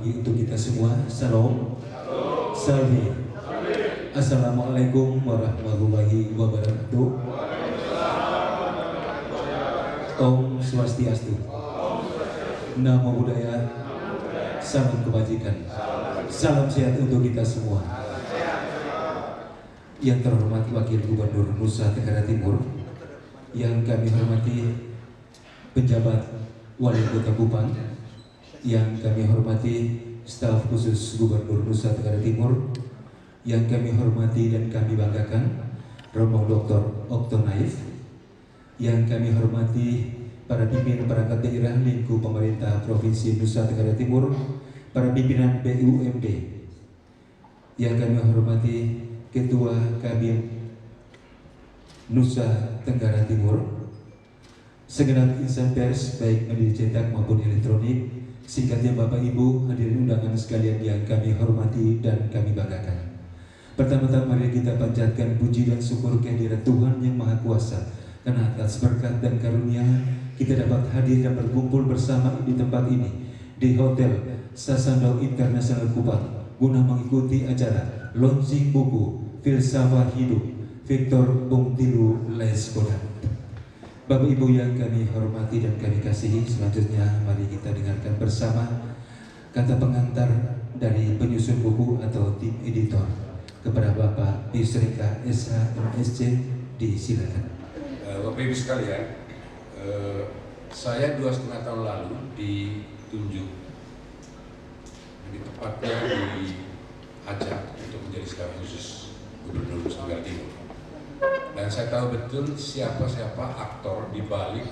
pagi untuk kita semua. Salam. Salve. Assalamualaikum warahmatullahi wabarakatuh. Om Swastiastu. Namo Buddhaya. Salam kebajikan. Salam sehat untuk kita semua. Yang terhormat Wakil Gubernur Nusa Tenggara Timur, yang kami hormati penjabat Wali Kota Kupang, yang kami hormati staf khusus Gubernur Nusa Tenggara Timur, yang kami hormati dan kami banggakan Rombong Dr. Okto Naif, yang kami hormati para pimpinan perangkat daerah lingkup pemerintah Provinsi Nusa Tenggara Timur, para pimpinan BUMD, yang kami hormati Ketua Kabin Nusa Tenggara Timur, segenap insan pers baik media cetak maupun elektronik, singkatnya Bapak Ibu hadirin undangan sekalian yang kami hormati dan kami banggakan. Pertama-tama mari kita panjatkan puji dan syukur kehadirat Tuhan yang Maha Kuasa, karena atas berkat dan karunia kita dapat hadir dan berkumpul bersama di tempat ini di Hotel Sasando International Kupang guna mengikuti acara launching buku Filsafat Hidup Victor Bungtilu Leskodat. Bapak Ibu yang kami hormati dan kami kasihi, selanjutnya mari kita dengarkan bersama kata pengantar dari penyusun buku atau tim editor. Kepada Bapak Yusrika SH MSC, disilakan. Bapak Ibu sekalian, saya 2,5 tahun lalu ditunjuk, lebih tepatnya diajak untuk menjadi staf khusus Gubernur Nusa Tenggara Timur. Dan saya tahu betul siapa-siapa aktor di balik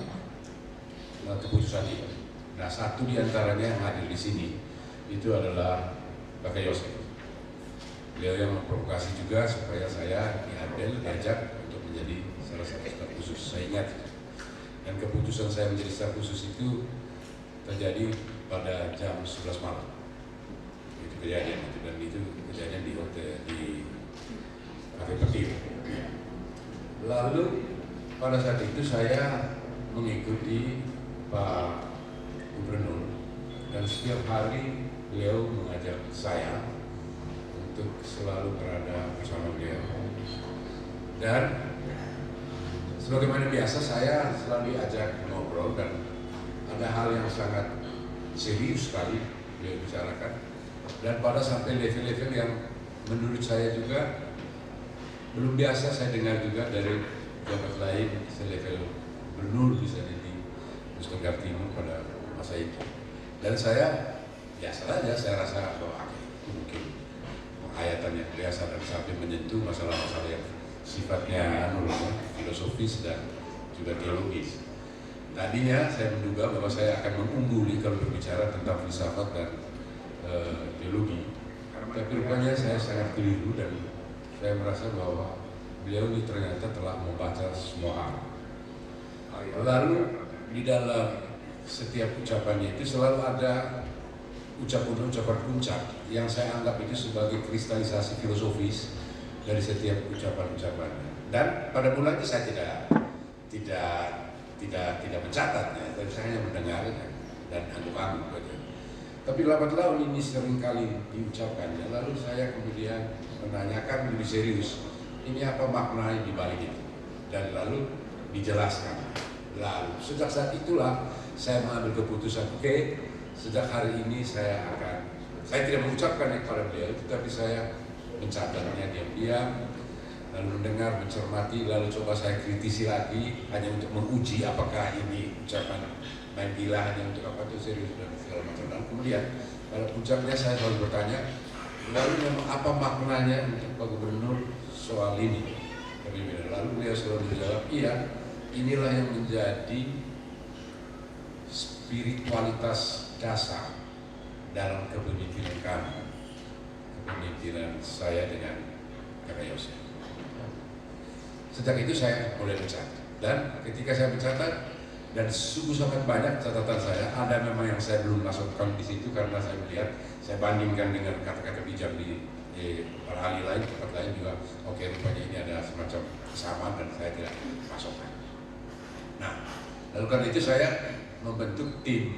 keputusan ini. Nah, satu di antaranya yang hadir di sini itu adalah Kakak Yosef. Beliau yang memprovokasi juga supaya saya diajak untuk menjadi salah satu staf khusus. Saya ingat, dan keputusan saya menjadi staf khusus itu terjadi pada jam 11 malam. Itu kejadian itu, dan itu kejadian di hotel di Cafe Petir. Lalu pada saat itu saya mengikuti Pak Gubernur, dan setiap hari beliau mengajak saya untuk selalu berada bersama beliau. Dan sebagaimana biasa saya selalu diajak ngobrol, dan ada hal yang sangat serius sekali beliau bicarakan, dan pada sampai level-level yang menurut saya juga belum biasa saya dengar juga dari pejabat lain selevel gubernur bisa di Nusa Tenggara Timur pada masa itu. Dan saya biasa saja, saya rasa bahwa itu mungkin penghayatan yang biasa dan sampai menyentuh masalah-masalah yang sifatnya filosofis dan juga teologis. Tadinya saya menduga bahwa saya akan mengungguli kalau berbicara tentang filsafat dan teologi, tapi rupanya saya sangat keliru, dan saya merasa bahwa beliau ini ternyata telah membaca semua hal. Lalu di dalam setiap ucapannya itu selalu ada ucapan-ucapan puncak yang saya anggap itu sebagai kristalisasi filosofis dari setiap ucapan-ucapannya. Dan pada mulanya saya tidak mencatatnya, tapi saya hanya mendengarnya dan angguk-angguk saja. Tapi lambat laun ini seringkali diucapkannya, lalu saya kemudian menanyakan lebih serius, ini apa makna di balik itu, dan lalu dijelaskan. Lalu sejak saat itulah saya mengambil keputusan, oke, sejak hari ini saya tidak mengucapkan kepada beliau, tetapi saya mencatatnya diam-diam, lalu mendengar, mencermati, lalu coba saya kritisi lagi, hanya untuk menguji apakah ini ucapan main gila, hanya untuk apa itu serius dan segala macam. Dan kemudian pada puncaknya saya selalu bertanya, lalu memang apa maknanya untuk Pak Gubernur soal ini? Lalu beliau selalu menjawab, iya, inilah yang menjadi spiritualitas dasar dalam kepemimpinan kami, kepemimpinan saya dengan Kakak Yosef. Sejak itu saya mulai mencatat, dan ketika saya mencatat, dan sungguh sangat banyak catatan saya, ada memang yang saya belum masukkan di situ karena saya melihat, saya bandingkan dengan kata-kata bijak di para ahli lain, tempat lain juga, oke, rupanya ini ada semacam kesamaan dan saya tidak masukkan. Nah, lalu karena itu saya membentuk tim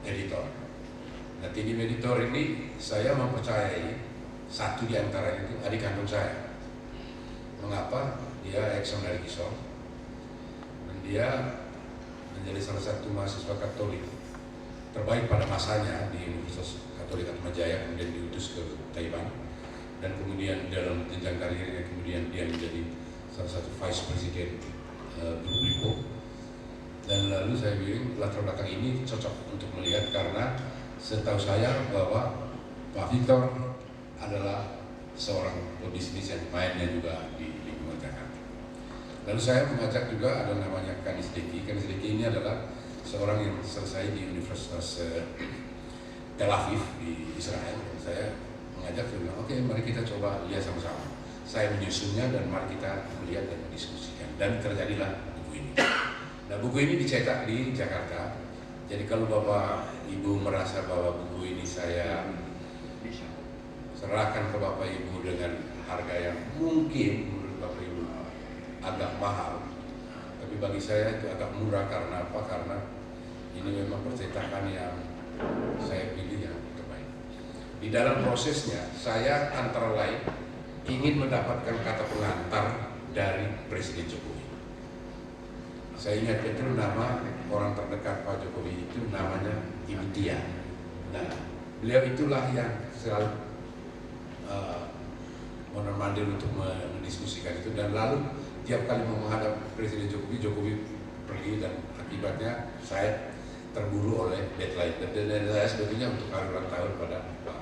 editor. Nah, tim editor ini saya mempercayai satu di antaranya itu adik kandung saya. Mengapa? Dia ex dari Kisong dan dia menjadi salah satu mahasiswa Katolik terbaik pada masanya di Universitas Katolik Atmajaya, kemudian diutus ke Taiwan, dan kemudian dalam jenjang karirnya kemudian dia menjadi salah satu vice president Grup Lipo. Dan lalu saya bilang latar belakang ini cocok untuk melihat karena setahu saya bahwa Pak Victor adalah seorang pebisnis yang mainnya juga di lingkungan Jakarta. Lalu saya mengajak juga ada namanya Kanis Deki. Kanis Deki ini adalah seorang yang selesai di Universitas Tel Aviv di Israel. Dan saya mengajak dia bilang, oke, mari kita coba lihat sama-sama. Saya menyusunnya dan mari kita melihat dan mendiskusikan. Dan terjadilah buku ini. Nah, buku ini dicetak di Jakarta. Jadi kalau Bapak Ibu merasa bahwa buku ini saya serahkan ke Bapak Ibu dengan harga yang mungkin menurut Bapak Ibu agak mahal, tapi bagi saya itu agak murah. Karena apa? Karena ini memang percetakan yang saya pilih yang terbaik. Di dalam prosesnya saya antara lain ingin mendapatkan kata pengantar dari Presiden Jokowi. Saya ingat itu nama orang terdekat Pak Jokowi itu namanya Ibu Tia. Nah, beliau itulah yang selalu mondar-mandir untuk mendiskusikan itu, dan lalu tiap kali menghadap Presiden Jokowi pergi, dan akibatnya saya terburu oleh deadline dan saya sebetulnya untuk hari ulang tahun pada Pak.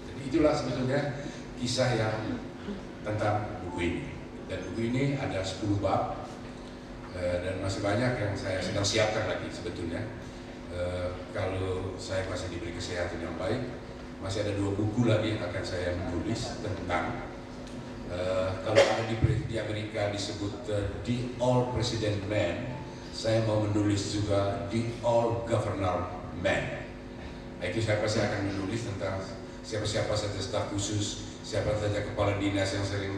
Jadi itulah sebetulnya kisah yang tentang buku ini, dan buku ini ada 10 bab dan masih banyak yang saya sedang siapkan lagi sebetulnya. Kalau saya masih diberi kesehatan yang baik, masih ada 2 buku lagi yang akan saya menulis tentang kalau ada di Amerika disebut The All President Man, saya mau menulis juga The All Governor Man. Nah, itu saya pasti akan menulis tentang siapa-siapa saja staf khusus, siapa saja kepala dinas yang sering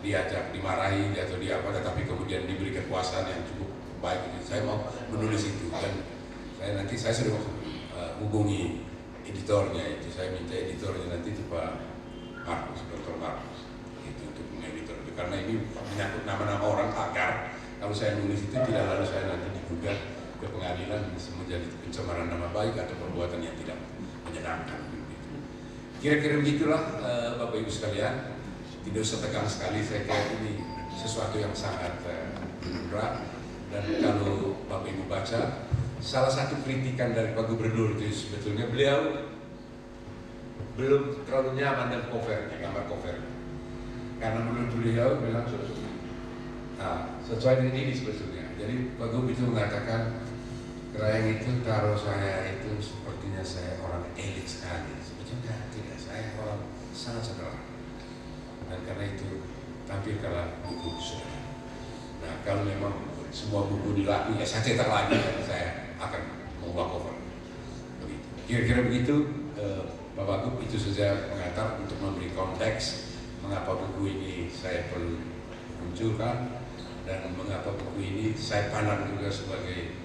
diajak, dimarahi atau diapa, tetapi kemudian diberi kekuasaan yang cukup baik. Saya mau menulis itu, dan saya sudah hubungi editornya itu. Saya minta editornya nanti itu Pak Markus, Dr. Markus, itu untuk mengeditor itu, karena ini menyangkut nama-nama orang agar kalau saya nulis itu tidak lalu saya nanti digugat ke pengadilan menjadi pencemaran nama baik atau perbuatan yang tidak menyenangkan. Kira-kira begitulah Bapak Ibu sekalian. Tidak usah tegang sekali, saya kira ini sesuatu yang sangat berat. Dan kalau Bapak Ibu baca, salah satu kritikan dari Pak Gubernur itu sebetulnya beliau belum terlalu nyaman dengan covernya, gambar covernya. Karena menurut beliau bilang sesuai dengan ini sebetulnya. Jadi Pak Gub itu mengatakan kerayang itu taruh saya itu sepertinya saya orang elit sekali. Sebetulnya tidak, saya orang sangat sederhana. Dan karena itu tampilkanlah buku sederhana. Nah, kalau memang semua buku dilaku, ya saya cetak lagi dan saya akan mengubah cover. Begitu. Kira-kira begitu, Bapak Gub, itu saja mengantar untuk memberi konteks mengapa buku ini saya perlu munculkan dan mengapa buku ini saya pandang juga sebagai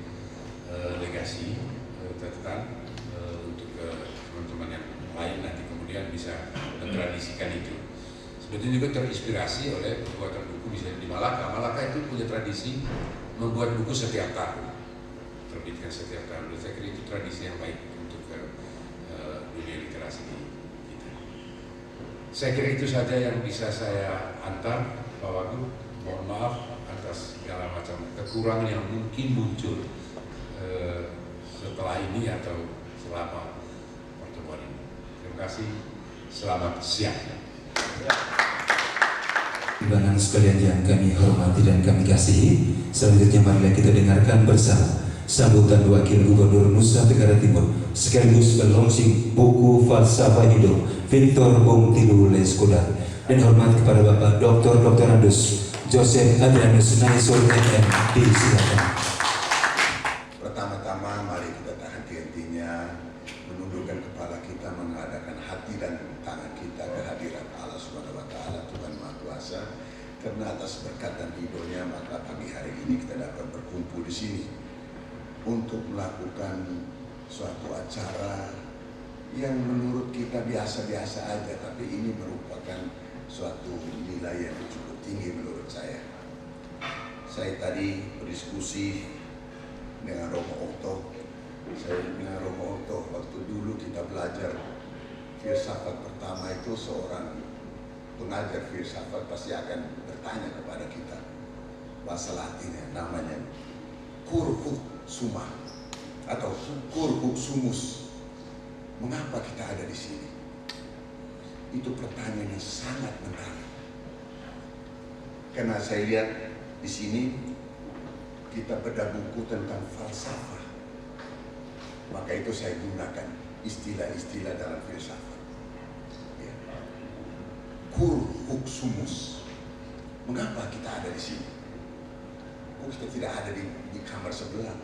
legasi catatan untuk teman-teman yang lain nanti kemudian bisa mentradisikan itu. Sebetulnya juga terinspirasi oleh pembuatan buku misalnya di Malaka. Malaka itu punya tradisi membuat buku setiap tahun, terbitkan setiap tahun. Dan saya kira itu tradisi yang baik untuk dunia literasi kita. Saya kira itu saja yang bisa saya antar, Pak Wagub. Mohon maaf atas segala macam kekurangan yang mungkin muncul setelah ini atau selama pertemuan ini. Terima kasih. Selamat siang. Undangan sekalian yang kami hormati dan kami kasihi, selanjutnya marilah kita dengarkan bersama sambutan Wakil Gubernur Nusa Tenggara Timur sekaligus launching buku Falsafah Hidup Victor Bung Tilu Leskodat, dan hormat kepada Bapak Dr. Andus Joseph Adrianus Naisur MM. Disilakan. Pertama-tama mari kita tahan hati-hatinya, menundukkan kepala kita, mengadakan hati dan tangan kita kehadiran Allah Subhanahu wa Ta'ala, Tuhan Maha Kuasa. Karena atas berkat dan ridhonya maka pagi hari ini kita dapat berkumpul di sini untuk melakukan suatu acara yang menurut kita biasa-biasa aja, tapi ini merupakan suatu nilai yang cukup tinggi menurut saya. Saya tadi berdiskusi dengan Romo Okto. Waktu dulu kita belajar filsafat pertama itu, seorang pengajar filsafat pasti akan bertanya kepada kita, bahasa Latinnya namanya cur huc summa atau cur huc sumus. Mengapa kita ada di sini? Itu pertanyaan yang sangat menarik. Karena saya lihat di sini kita bedah buku tentang falsafah, maka itu saya gunakan istilah-istilah dalam filsafat. Ya. Cur huc sumus. Mengapa kita ada di sini? Kok kita tidak ada di kamar sebelah?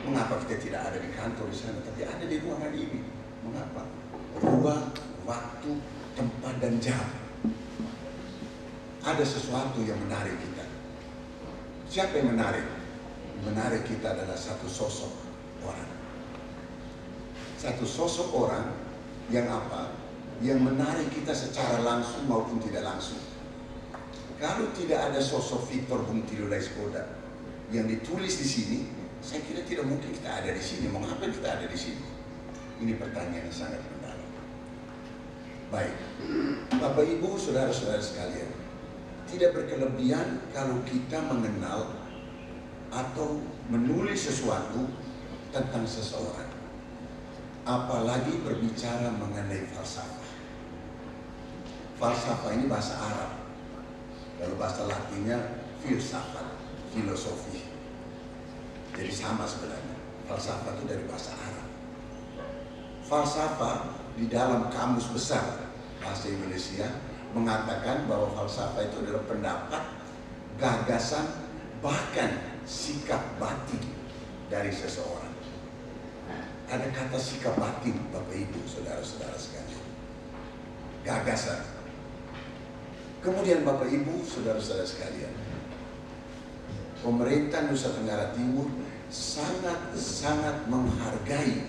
Mengapa kita tidak ada di kantor di sana, tapi ada di ruangan ini? Mengapa? Ruang, waktu, tempat, dan jam. Ada sesuatu yang menarik kita. Siapa yang menarik? Menarik kita adalah satu sosok orang. Satu sosok orang yang apa? Yang menarik kita secara langsung maupun tidak langsung. Kalau tidak ada sosok Victor Bungtilo Laiskodat yang ditulis di sini, saya kira tidak mungkin kita ada di sini. Mengapa kita ada di sini? Ini pertanyaan yang sangat mendalam. Baik, Bapak Ibu, saudara-saudara sekalian, tidak berkelebihan kalau kita mengenal atau menulis sesuatu tentang seseorang, apalagi berbicara mengenai falsafah. Falsafah ini bahasa Arab. Kalau bahasa Latinnya filsafat, filosofi. Jadi sama sebenarnya. Falsafah itu dari bahasa Arab. Falsafah di dalam kamus besar bahasa Indonesia mengatakan bahwa falsafah itu adalah pendapat, gagasan, bahkan sikap batin dari seseorang. Ada kata sikap batin, Bapak Ibu, saudara-saudara sekalian. Gagasan. Kemudian Bapak Ibu, saudara-saudara sekalian, pemerintah Nusa Tenggara Timur sangat-sangat menghargai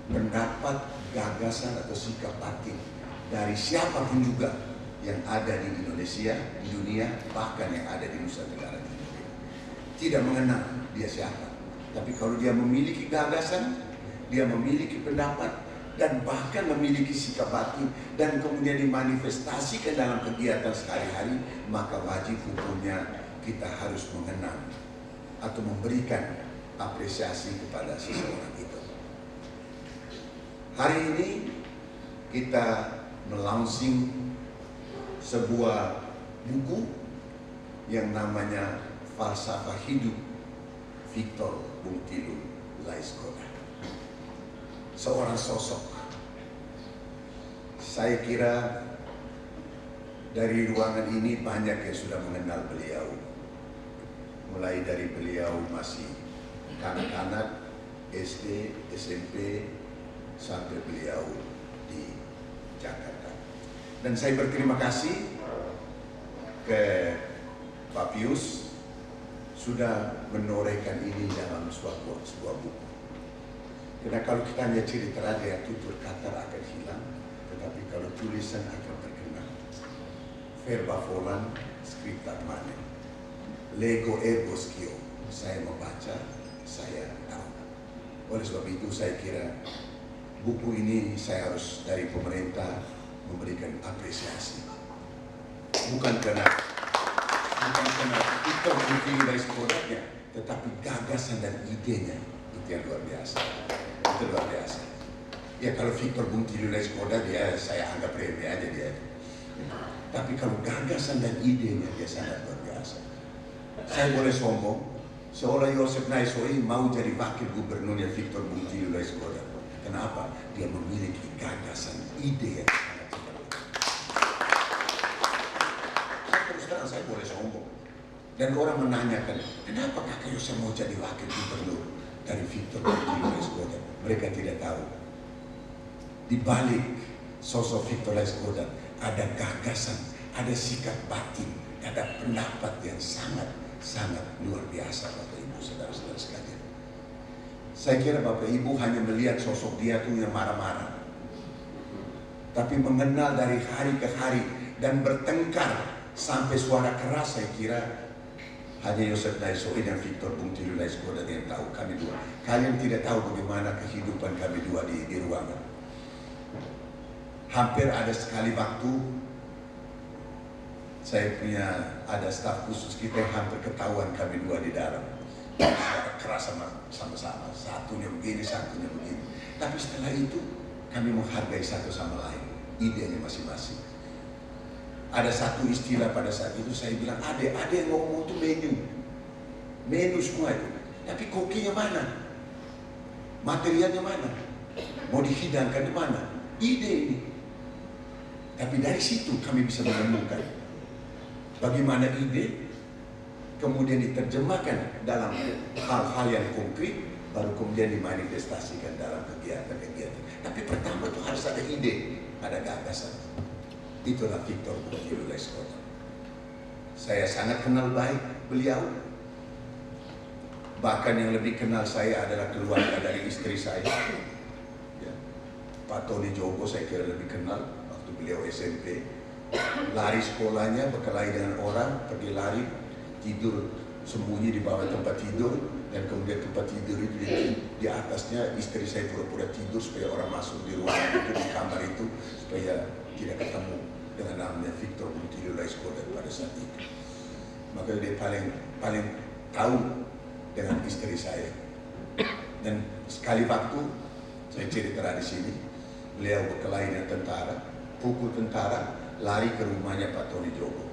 pendapat, gagasan atau sikap batin dari siapapun juga yang ada di Indonesia, di dunia, bahkan yang ada di Nusa Tenggara Timur. Tidak mengenal dia siapa, tapi kalau dia memiliki gagasan, dia memiliki pendapat, dan bahkan memiliki sikap batin, dan kemudian dimanifestasikan dalam kegiatan sehari-hari, maka wajib hukumnya kita harus mengenal atau memberikan apresiasi kepada seseorang itu. Hari ini kita melaunching sebuah buku yang namanya Falsafah Hidup Victor Bungtilo Laiskodat. Seorang sosok. Saya kira dari ruangan ini banyak yang sudah mengenal beliau. Mulai dari beliau masih kanak-kanak, SD, SMP, sampai beliau di Jakarta. Dan saya berterima kasih ke Pak Pius sudah menorehkan ini dalam sebuah buku. Karena kalau kita hanya cerita raja, tutur kata akan hilang, tetapi kalau tulisan akan terkenal. Verba volant, scriptat manet. Lego ergo scio. Saya membaca, saya tahu. Oleh sebab itu saya kira buku ini saya harus dari pemerintah memberikan apresiasi. Bukan karena Victor Bungtilo Laiskodatnya, tetapi gagasan dan idenya itu yang luar biasa. Itu luar biasa. Ya kalau Victor Bungtilo Laiskodat dia saya anggap remeh aja dia. Tapi kalau gagasan dan idenya dia sangat luar biasa. Saya boleh sombong, seolah Yosef Naisoi mau jadi wakil gubernurnya Victor Bungtilo Laiskodat. Kenapa? Dia memiliki gagasan, ide yang sangat terus terang saya boleh sombong. Dan orang menanyakan, kenapa kakak Yosef mau jadi wakil gubernur dari Victor Bungtilo Laiskodat? Mereka tidak tahu. Di balik sosok Victor Laiskodat ada gagasan, ada sikap batin, ada pendapat yang sangat luar biasa, Bapak Ibu, saudara-saudara sekalian. Saya kira Bapak Ibu hanya melihat sosok dia tuh yang marah-marah, tapi mengenal dari hari ke hari dan bertengkar sampai suara keras, saya kira hanya Yosef Daisoe dan Victor Bungtilu Laiskoda yang tahu, kami dua. Kalian tidak tahu bagaimana kehidupan kami dua di ruangan. Hampir ada sekali waktu saya punya ada staf khusus kita yang hampir ketahuan kami dua di dalam. Suara keras sama-sama, satunya begini, satunya begini. Tapi setelah itu kami menghargai satu sama lain, idenya masing-masing. Ada satu istilah pada saat itu saya bilang, ada yang ngomong tuh menu semua itu. Tapi kokinya mana? Materialnya mana? Mau dihidangkan di mana? Ide ini. Tapi dari situ kami bisa menemukan bagaimana ide kemudian diterjemahkan dalam hal-hal yang konkret, baru kemudian dimanifestasikan dalam kegiatan-kegiatan. Tapi pertama itu harus ada ide, ada gagasan. Itulah Victor Bungtilu Laiskoda. Saya sangat kenal baik beliau. Bahkan yang lebih kenal saya adalah keluarga dari istri saya. Ya. Pak Tony Jogo saya kira lebih kenal waktu beliau SMP. Lari sekolahnya, berkelahi dengan orang, pergi lari, tidur sembunyi di bawah tempat tidur, dan kemudian tempat tidur itu di atasnya istri saya pura-pura tidur supaya orang masuk di ruangan itu, di kamar itu, supaya tidak ketemu dengan namanya Victor Bungtilu Laiskoda pada saat itu. Maka dia paling tahu dengan istri saya. Dan sekali waktu saya cerita di sini, beliau berkelahi dengan tentara, pukul tentara, lari ke rumahnya Pak Tony Jogo,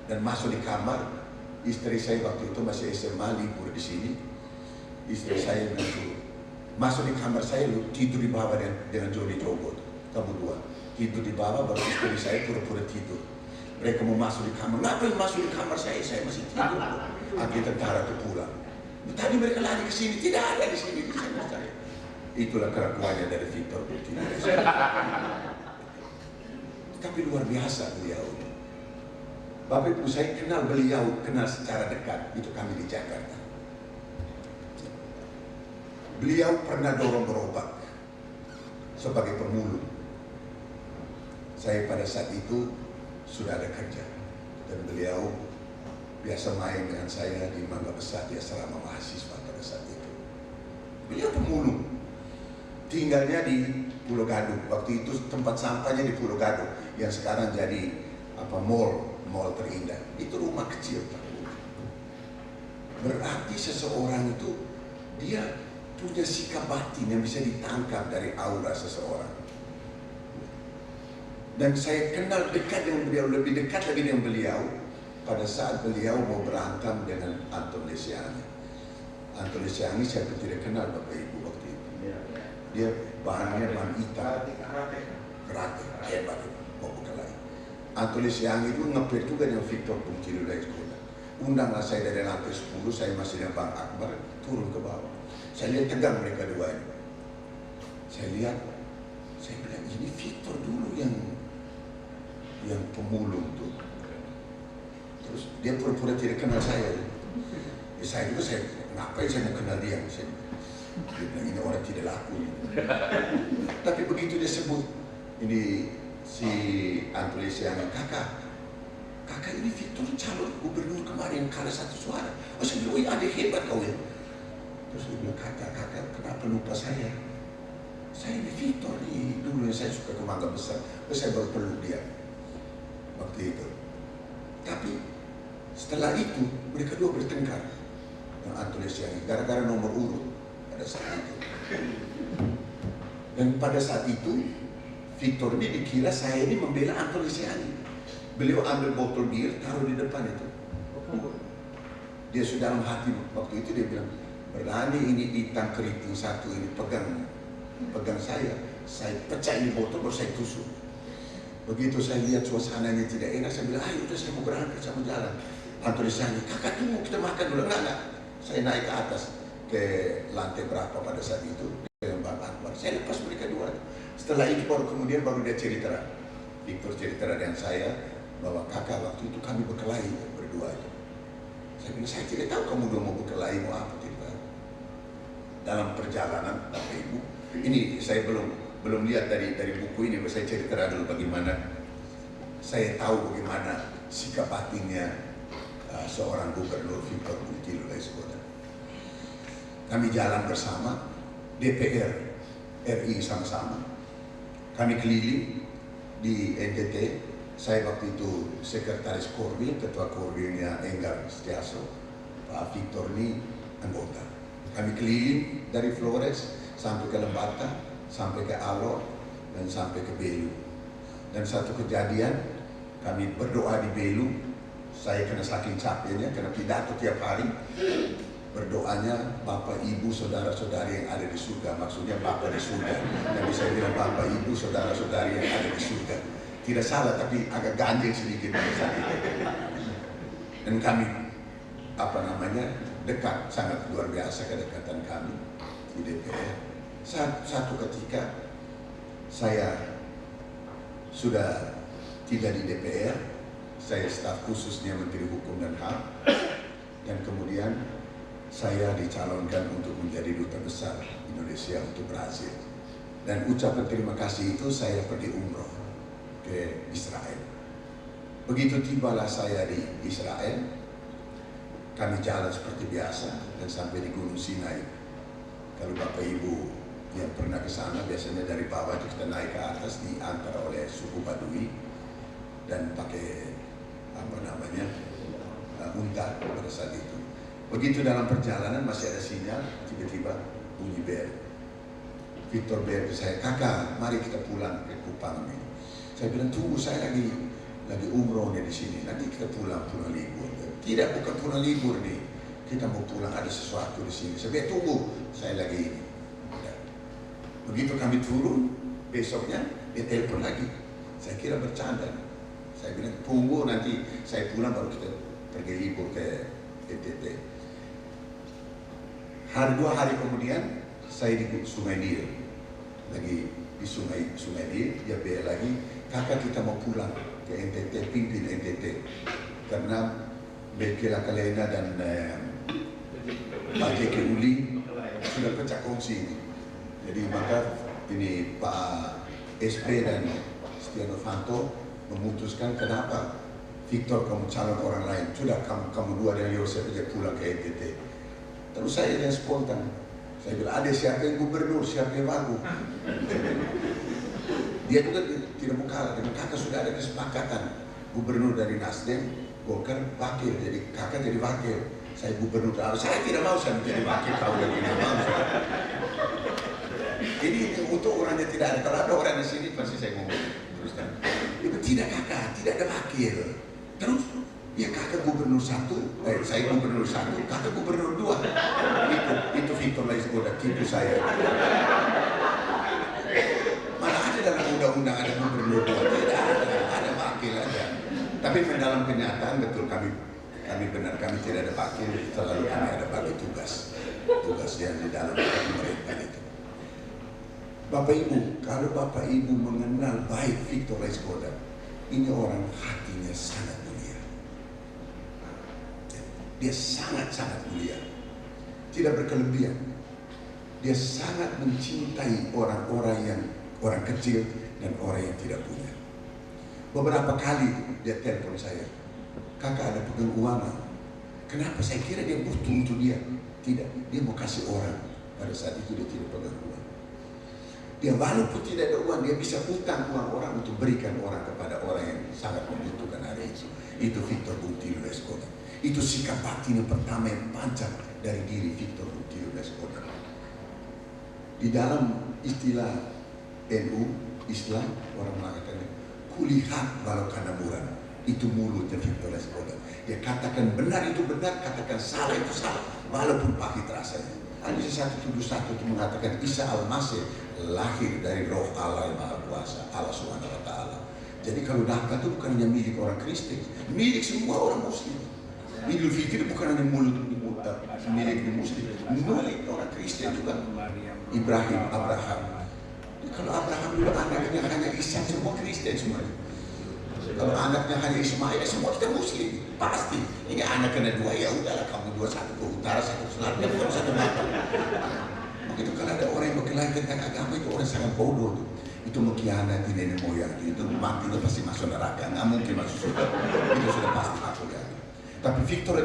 dan masuk di kamar. Istri saya waktu itu masih SMA, libur di sini. Istri saya bilang, masuk di kamar saya, lu tidur di bawah dengan Johnny Jogo. Kamu dua tidur di bawah, baru istri saya pura-pura tidur. Mereka mau masuk di kamar, ngapain masuk di kamar saya masih tidur. Akhirnya tentara itu pulang. Tadi mereka lari ke sini, tidak ada di sini, di kamar saya. Itulah kelakuannya dari Victor Bungtilu. Tapi luar biasa beliau. Bapak Ibu, saya kenal beliau, kenal secara dekat, itu kami di Jakarta. Beliau pernah dorong gerobak sebagai pemulung. Saya pada saat itu sudah ada kerja, dan beliau biasa main dengan saya di Mangga Besar, dia selama mahasiswa pada saat itu. Beliau pemulung, tinggalnya di Pulau Gadung. Waktu itu tempat sampahnya di Pulau Gadung, yang sekarang jadi mall terindah. Itu rumah kecil. Berarti seseorang itu dia punya sikap batin yang bisa ditangkap dari aura seseorang. Dan saya kenal dekat dengan beliau, lebih dekat lagi dengan beliau pada saat beliau mau berantem dengan Anton Lesiani. Anton Lesiani saya tidak kenal Bapak Ibu waktu itu. Dia bahannya bahan hitam, karate, hebat, mau berkelahi. Anton Lesiani itu ngepet juga dengan Victor Bungtilu Laiskoda. Undanglah saya dari lantai 10, saya masih dengan Bang Akbar, turun ke bawah. Saya lihat tegang mereka dua ini. Saya lihat, saya bilang ini Victor dulu yang pemulung tuh. Terus dia pura-pura tidak kenal saya. Ya, saya ngapain saya mau kenal dia? Dia bilang ini orang tidak laku. Tapi begitu dia sebut ini si Anton Lesiani, kakak ini Victor calon gubernur kemarin kalah 1 suara. Oh, saya bilang, ada hebat kau ya. Terus dia bilang, kakak kenapa lupa saya? Saya ini Victor nih, dulu yang saya suka ke Mangga Besar. Terus saya baru peluk dia waktu itu. Tapi setelah itu mereka dua bertengkar dengan Anton Lesiani gara-gara nomor urut pada saat itu. Dan pada saat itu Victor ini dikira saya ini membela Anton Lesiani. Beliau ambil botol bir, taruh di depan itu. Dia sudah dalam hati waktu itu dia bilang, berani ini hitam keriting satu ini pegang saya pecah ini botol baru saya tusuk. Begitu saya lihat suasananya tidak enak, saya bilang, ayo udah saya mau berangkat, saya mau jalan. Anton Lesiani, kakak tunggu kita makan dulu. Enggak. Saya naik ke atas ke lantai berapa pada saat itu dengan Bang Akbar. Saya lepas mereka dua. Setelah itu baru dia cerita, Victor cerita dengan saya bahwa kakak waktu itu kami berkelahi berdua. Saya bilang, saya tidak tahu kamu dua mau berkelahi mau apa tidak. dalam perjalanan Bapak Ibu. Ini saya belum lihat dari buku ini, saya cerita dulu bagaimana saya tahu bagaimana sikap hatinya seorang gubernur Victor Buttilu Leskoda. Kami jalan bersama DPR RI sama-sama. Kami keliling di NTT. Saya waktu itu sekretaris Korwil, ketua Korwilnya Enggar Setiaso, Pak Victor ini anggota. Kami keliling dari Flores sampai ke Lembata, sampai ke Alor, dan sampai ke Belu. Dan satu kejadian, kami berdoa di Belu. Saya kena saking capeknya, kena pidato tiap hari. Berdoanya Bapak Ibu saudara-saudari yang ada di surga, maksudnya Bapak di surga. Tapi saya bilang Bapak Ibu saudara-saudari yang ada di surga. Tidak salah, tapi agak ganjil sedikit pada saat itu. Dan kami dekat, sangat luar biasa kedekatan kami di DPR. Satu ketika saya sudah tidak di DPR, saya staf khususnya Menteri Hukum dan HAM, dan kemudian saya dicalonkan untuk menjadi Duta Besar Indonesia untuk Brazil. Dan ucapan terima kasih itu saya pergi umroh ke Israel. Begitu tibalah saya di Israel, kami jalan seperti biasa dan sampai di Gunung Sinai. Kalau Bapak Ibu yang pernah ke sana, biasanya dari bawah itu kita naik ke atas, diantar oleh suku Badui dan pakai unta pada saat itu. Begitu dalam perjalanan masih ada sinyal, tiba-tiba bunyi bel. Victor bel ke saya, kakak, mari kita pulang ke Kupang ini. Saya bilang, tunggu, saya lagi umroh nih di sini. Nanti kita pulang libur. Tidak, bukan pulang libur nih. Kita mau pulang, ada sesuatu di sini. Saya bilang, tunggu, saya lagi ini. Begitu kami turun, besoknya dia telepon lagi. Saya kira bercanda. Saya bilang, tunggu, nanti saya pulang baru kita pergi libur ke NTT. 2 hari kemudian saya di Sungai Nil, lagi di Sungai Nil. Dia bilang lagi, kakak kita mau pulang ke NTT, pimpin NTT, karena Bekela Kalena dan Pak Jeki Uli sudah pecah kongsi. Jadi maka ini Pak SP dan Setia Novanto memutuskan, kenapa Victor kamu calon orang lain, sudah kamu dua dan Yosef aja pulang ke NTT. Terus saya yang spontan, saya bilang, ada siapa yang gubernur, siapa yang wagub. Dia juga tidak mau kalah, dengan kakak sudah ada kesepakatan. Gubernur dari Nasdem, Golkar wakil, jadi kakak jadi wakil. Saya gubernur, saya tidak mau saya menjadi wakil, kau dan tidak mau. Jadi untuk orangnya tidak ada, kalau ada orang di sini pasti saya ngomong. Terus kan, tidak kakak, tidak ada wakil. Terus, ya kakak gubernur 1, saya gubernur 1, kakak gubernur 2. Itu Victor Leskoda, tipu saya. Mana ada dalam undang-undang ada gubernur 2, tidak ada wakil aja. Tapi dalam kenyataan betul kami benar, kami tidak ada wakil, selalu kami ada bagi tugas yang di dalam pemerintahan itu. Bapak Ibu, kalau Bapak Ibu mengenal baik Victor Leskoda, ini orang hatinya sangat mulia. Dia sangat-sangat mulia, tidak berkelebihan. Dia sangat mencintai orang-orang kecil dan orang yang tidak punya. Beberapa kali dia telepon saya, kakak ada pegang uang. Kenapa? Saya kira dia butuh untuk dia. Tidak, dia mau kasih orang. Pada saat itu dia tidak pegang uang. Dia walaupun tidak ada uang, dia bisa utang uang orang untuk berikan orang kepada orang yang sangat membutuhkan hari itu. Itu Victor Buttilu Leskoda. Itu sikap batin yang pertama yang pancar dari diri Victor Buttilu Leskoda. Di dalam istilah NU, Islam, orang mengatakan, kulihat walau kana murah. Itu mulutnya Victor Leskoda. Dia katakan benar itu benar, katakan salah itu salah, walaupun pahit rasanya. Ada satu tuduh satu itu mengatakan Isa Al-Masih lahir dari roh Allah yang Maha Kuasa, Allah Subhanahu Wa Taala. Jadi kalau Natal itu bukan hanya milik orang Kristen, milik semua orang Muslim. Idul Fitri bukan hanya milik Muslim, milik orang Kristen juga. Ibrahim, Abraham. Kalau Abraham dulu anaknya hanya Ishak, semua Kristen semuanya. Kalau anaknya hanya Ismail, semua kita Muslim, pasti. Ini anak kena 2, ya udahlah kamu 2, 1 ke utara, 1 ke selatan, bukan 1 bapak. Begitu kalau ada orang yang berkelahi tentang agama itu orang sangat bodoh tuh. Itu mengkhianati nenek moyang itu mati itu pasti masuk neraka, nggak mungkin masuk surga. Itu sudah pasti aku lihat. Tapi Victor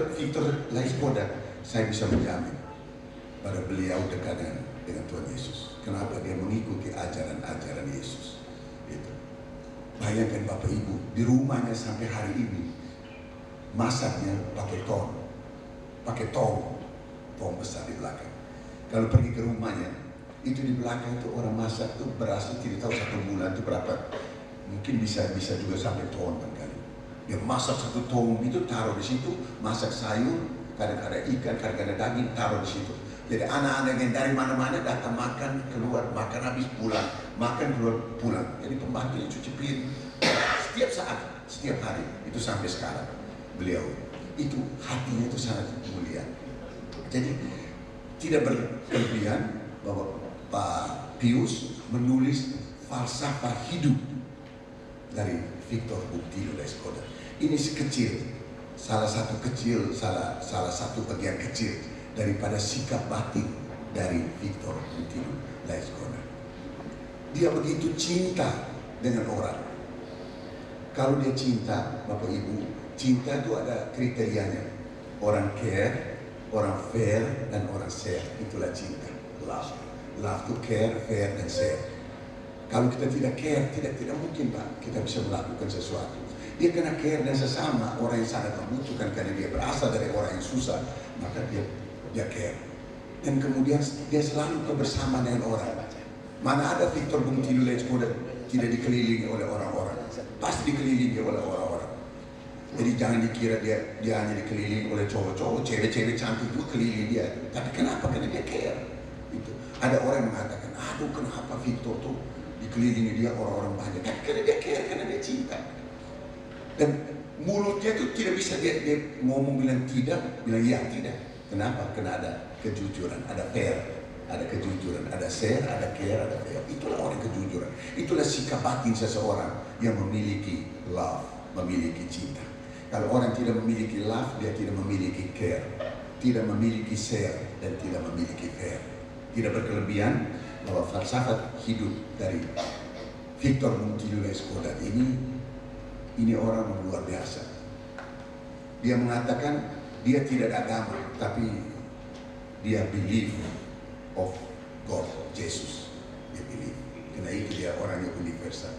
Laiskodat, saya bisa menjamin pada beliau dekat dengan Tuhan Yesus. Kenapa? Dia mengikuti ajaran-ajaran Yesus. Itu. Bayangkan Bapak Ibu, di rumahnya sampai hari ini masaknya pakai tong besar di belakang. Kalau pergi ke rumahnya, itu di belakang itu orang masak tuh beras tidak tahu 1 bulan itu berapa, mungkin bisa juga sampai ton kan. Dia masak 1 ton itu taruh di situ, masak sayur, kadang-kadang ikan, kadang-kadang daging taruh di situ. Jadi anak-anak yang dari mana-mana datang makan, keluar, makan habis pulang, makan keluar pulang. Jadi pembantunya cuci piring setiap saat, setiap hari. Itu sampai sekarang beliau itu hatinya itu sangat mulia. Jadi tidak berlebihan bahwa Pak Pius menulis falsafah hidup dari Victor Buktilo Laiskodat. Ini sekecil, salah satu bagian kecil daripada sikap batin dari Victor Buktilo Laiskodat. Dia begitu cinta dengan orang. Kalau dia cinta, Bapak Ibu, cinta itu ada kriterianya. Orang care, orang fair, dan orang share. Itulah cinta. Love. Love to care, fair, dan share. Kalau kita tidak care, tidak mungkin Pak kita bisa melakukan sesuatu. Dia kena care dan sesama orang yang sangat membutuhkan karena dia berasal dari orang yang susah, maka dia care. Dan kemudian dia selalu kebersamaan dengan orang. Mana ada Victor Buktilo Laiskodat tidak dikelilingi oleh orang-orang, pasti dikelilingi oleh orang-orang. Jadi jangan dikira dia hanya dikelilingi oleh cowok-cowok, cewek-cewek cantik itu keliling dia. Tapi kenapa? Karena dia care. Itu. Ada orang yang mengatakan, aduh kenapa Victor tuh dikelilingi dia orang-orang banyak? Tapi karena dia care, karena dia cinta. Dan mulutnya tuh tidak bisa dia ngomong bilang tidak, bilang iya tidak. Kenapa? Karena ada kejujuran, ada fair, ada kejujuran, ada share, ada care, ada fair. Itulah orang kejujuran. Itulah sikap batin seseorang yang memiliki love, memiliki cinta. Kalau orang tidak memiliki love, dia tidak memiliki care, tidak memiliki share, dan tidak memiliki fair. Tidak berkelebihan bahwa falsafat hidup dari Victor Buktilo Laiskodat ini orang yang luar biasa. Dia mengatakan dia tidak agama, tapi dia believe of God, Jesus. Dia believe. Karena itu dia orang yang universal.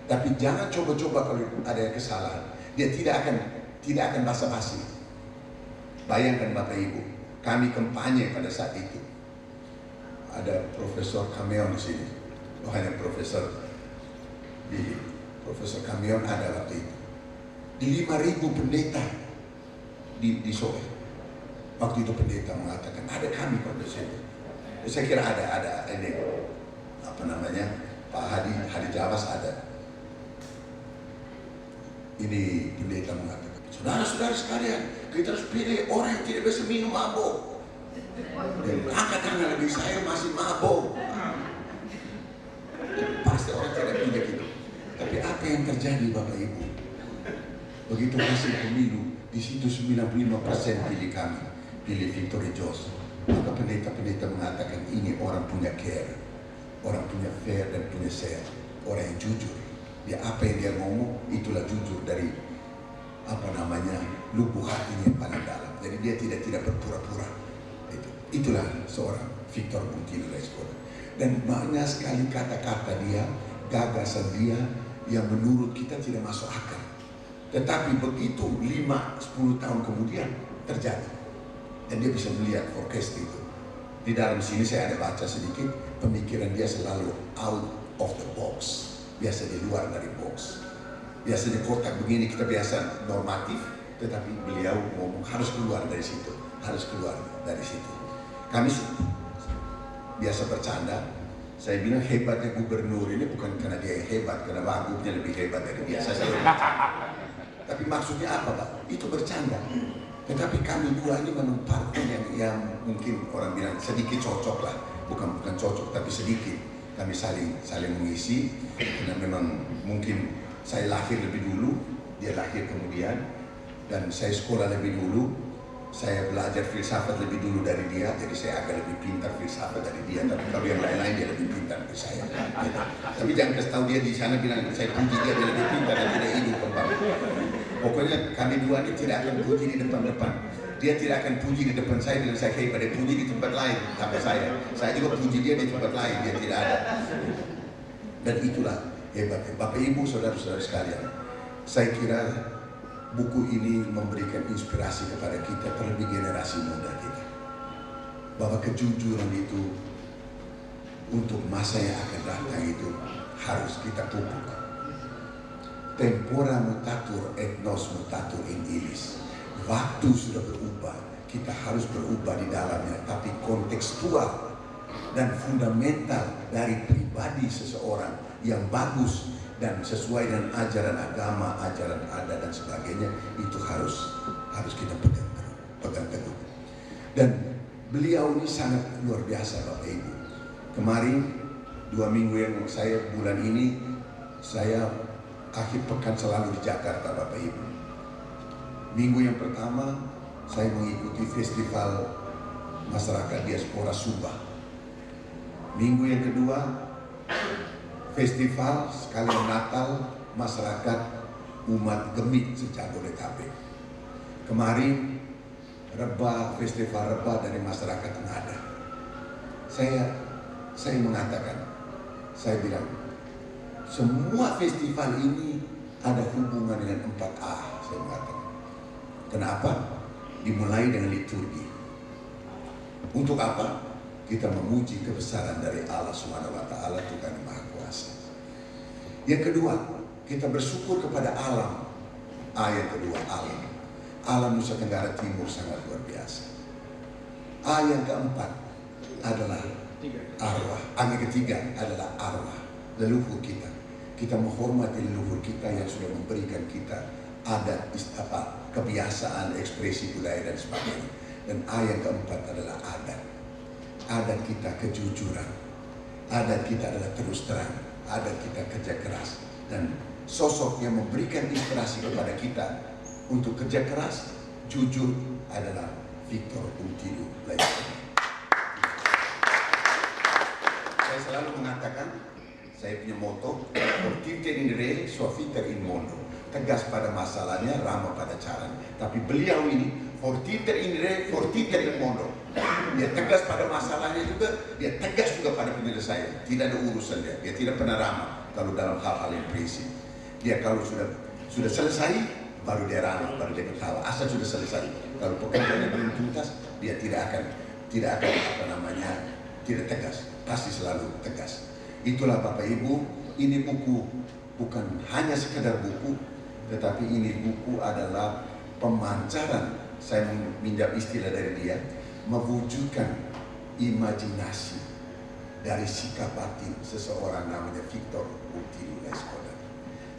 Tapi jangan coba-coba kalau ada kesalahan. Dia tidak akan basa-basi. Bayangkan Bapak Ibu, kami kampanye pada saat itu. Ada Profesor Kameon di sini. Hanya Profesor Kameon ada waktu itu. Di 5.000 pendeta di Soe. Waktu itu pendeta mengatakan ada kami pada situ. Saya kira ada ini apa namanya Pak Hadi Jawas ada. Ini pendeta mengatakan, saudara-saudara sekalian, kita harus pilih orang yang tidak bisa minum mabuk. Dan angkat tangan lagi, saya masih mabuk. Pasti orang tidak pilih gitu. Tapi apa yang terjadi Bapak Ibu? Begitu hasil pemilu, di situ 95% pilih kami, pilih Victory Jos. Maka pendeta-pendeta mengatakan ini orang punya care, orang punya fair dan punya share, orang yang jujur. Dia apa yang dia ngomong itulah jujur dari apa namanya lubuk hatinya yang paling dalam. Jadi dia tidak berpura-pura. Itulah seorang Victor Buktilo Laiskodat. Dan banyak sekali kata-kata dia, gagasan dia yang menurut kita tidak masuk akal. Tetapi begitu 5-10 tahun kemudian terjadi. Dan dia bisa melihat forecast itu. Di dalam sini saya ada baca sedikit, pemikiran dia selalu out of the box. Biasa di luar dari box. Biasanya kotak begini kita biasa normatif, tetapi beliau ngomong harus keluar dari situ, harus keluar dari situ. Kami biasa bercanda, saya bilang hebatnya gubernur ini bukan karena dia yang hebat, karena wagubnya lebih hebat dari biasa. Tapi maksudnya apa Pak? Itu bercanda. Tetapi kami dua ini menempatkan yang mungkin orang bilang sedikit cocok lah, bukan cocok tapi sedikit. Kami saling mengisi, karena memang mungkin saya lahir lebih dulu, dia lahir kemudian, dan saya sekolah lebih dulu, Saya belajar filsafat lebih dulu dari dia, jadi saya agak lebih pintar filsafat dari dia. Tapi kalau yang lain-lain dia lebih pintar dari saya. Gitu. Tapi jangan kasih tahu dia di sana bilang saya puji dia lebih pintar dan tidak hidup kembang. Pokoknya kami dua ini tidak akan puji di depan-depan. Dia tidak akan puji di depan saya dengan saya hebat. Dia puji di tempat lain sama saya. Saya juga puji dia di tempat lain, dia tidak ada. Dan itulah hebatnya. Bapak Ibu, saudara-saudara sekalian, saya kira buku ini memberikan inspirasi kepada kita, terlebih generasi muda kita, bahwa kejujuran itu untuk masa yang akan datang itu harus kita pupuk. Tempora mutatur et nos mutatur in illis. Waktu sudah berubah, kita harus berubah di dalamnya, tapi kontekstual dan fundamental dari pribadi seseorang yang bagus dan sesuai dengan ajaran agama, ajaran adat dan sebagainya, itu harus kita pegang teguh. Dan beliau ini sangat luar biasa, Bapak Ibu. Kemarin 2 minggu yang bulan ini saya akhir pekan selalu di Jakarta, Bapak Ibu. Minggu yang pertama saya mengikuti festival masyarakat diaspora Sumba. Minggu yang kedua festival sekalian Natal masyarakat umat Gemit se-Jabodetabek. Kemarin festival Reba dari masyarakat Ngada. Saya mengatakan, saya bilang, semua festival ini ada hubungan dengan 4A, saya mengatakan. Kenapa? Dimulai dengan liturgi. Untuk apa? Kita memuji kebesaran dari Allah Subhanahu wa Ta'ala, Tuhan yang Maha Kuasa. Yang kedua, kita bersyukur kepada alam. Yang kedua, alam. Alam Nusa Tenggara Timur sangat luar biasa. Yang keempat adalah arwah. Yang ketiga adalah arwah, leluhur kita. Kita menghormati leluhur kita yang sudah memberikan kita adat, kebiasaan, ekspresi budaya dan sebagainya. Dan yang keempat adalah adat. Adat kita kejujuran. Adat kita adalah terus terang. Adat kita kerja keras. Dan sosok yang memberikan inspirasi kepada kita untuk kerja keras, jujur adalah Victor Umtilu Laiskodat. Saya selalu mengatakan, saya punya moto, fortiter in re, suaviter in mondo. Tegas pada masalahnya, ramah pada caranya. Tapi beliau ini fortiter in re, fortiter in mondo. Dia tegas pada masalahnya juga, dia tegas juga pada penyelesaian. Tidak ada urusan dia tidak pernah ramah kalau dalam hal-hal yang prinsip. Dia kalau sudah selesai, baru dia ramah, baru dia ketawa. Asal sudah selesai. Kalau pekerjaannya belum tuntas, dia tidak akan tidak tegas. Pasti selalu tegas. Itulah Bapak Ibu, ini buku bukan hanya sekedar buku, tetapi ini buku adalah pemancaran, saya meminjam istilah dari dia, mewujudkan imajinasi dari sikap batin seseorang namanya Victor Umtilu Laiskodat.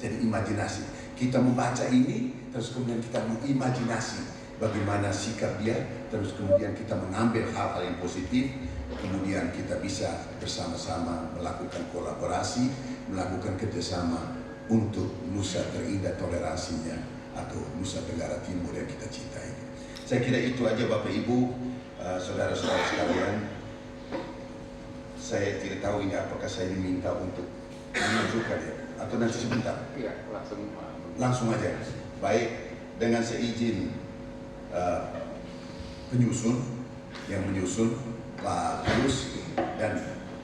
Jadi imajinasi, kita membaca ini, terus kemudian kita mengimajinasi bagaimana sikap dia, terus kemudian kita mengambil hal-hal yang positif, kemudian kita bisa bersama-sama melakukan kolaborasi, melakukan kerjasama untuk Nusa terindah toleransinya atau Nusa Tenggara Timur yang kita cintai. Saya kira itu aja Bapak Ibu, saudara-saudara sekalian. Saya tidak tahu ini apakah saya diminta untuk menunjukkan ya, atau nanti sebentar. Iya, langsung aja. Baik, dengan seizin penyusun yang menyusun Pak Yus dan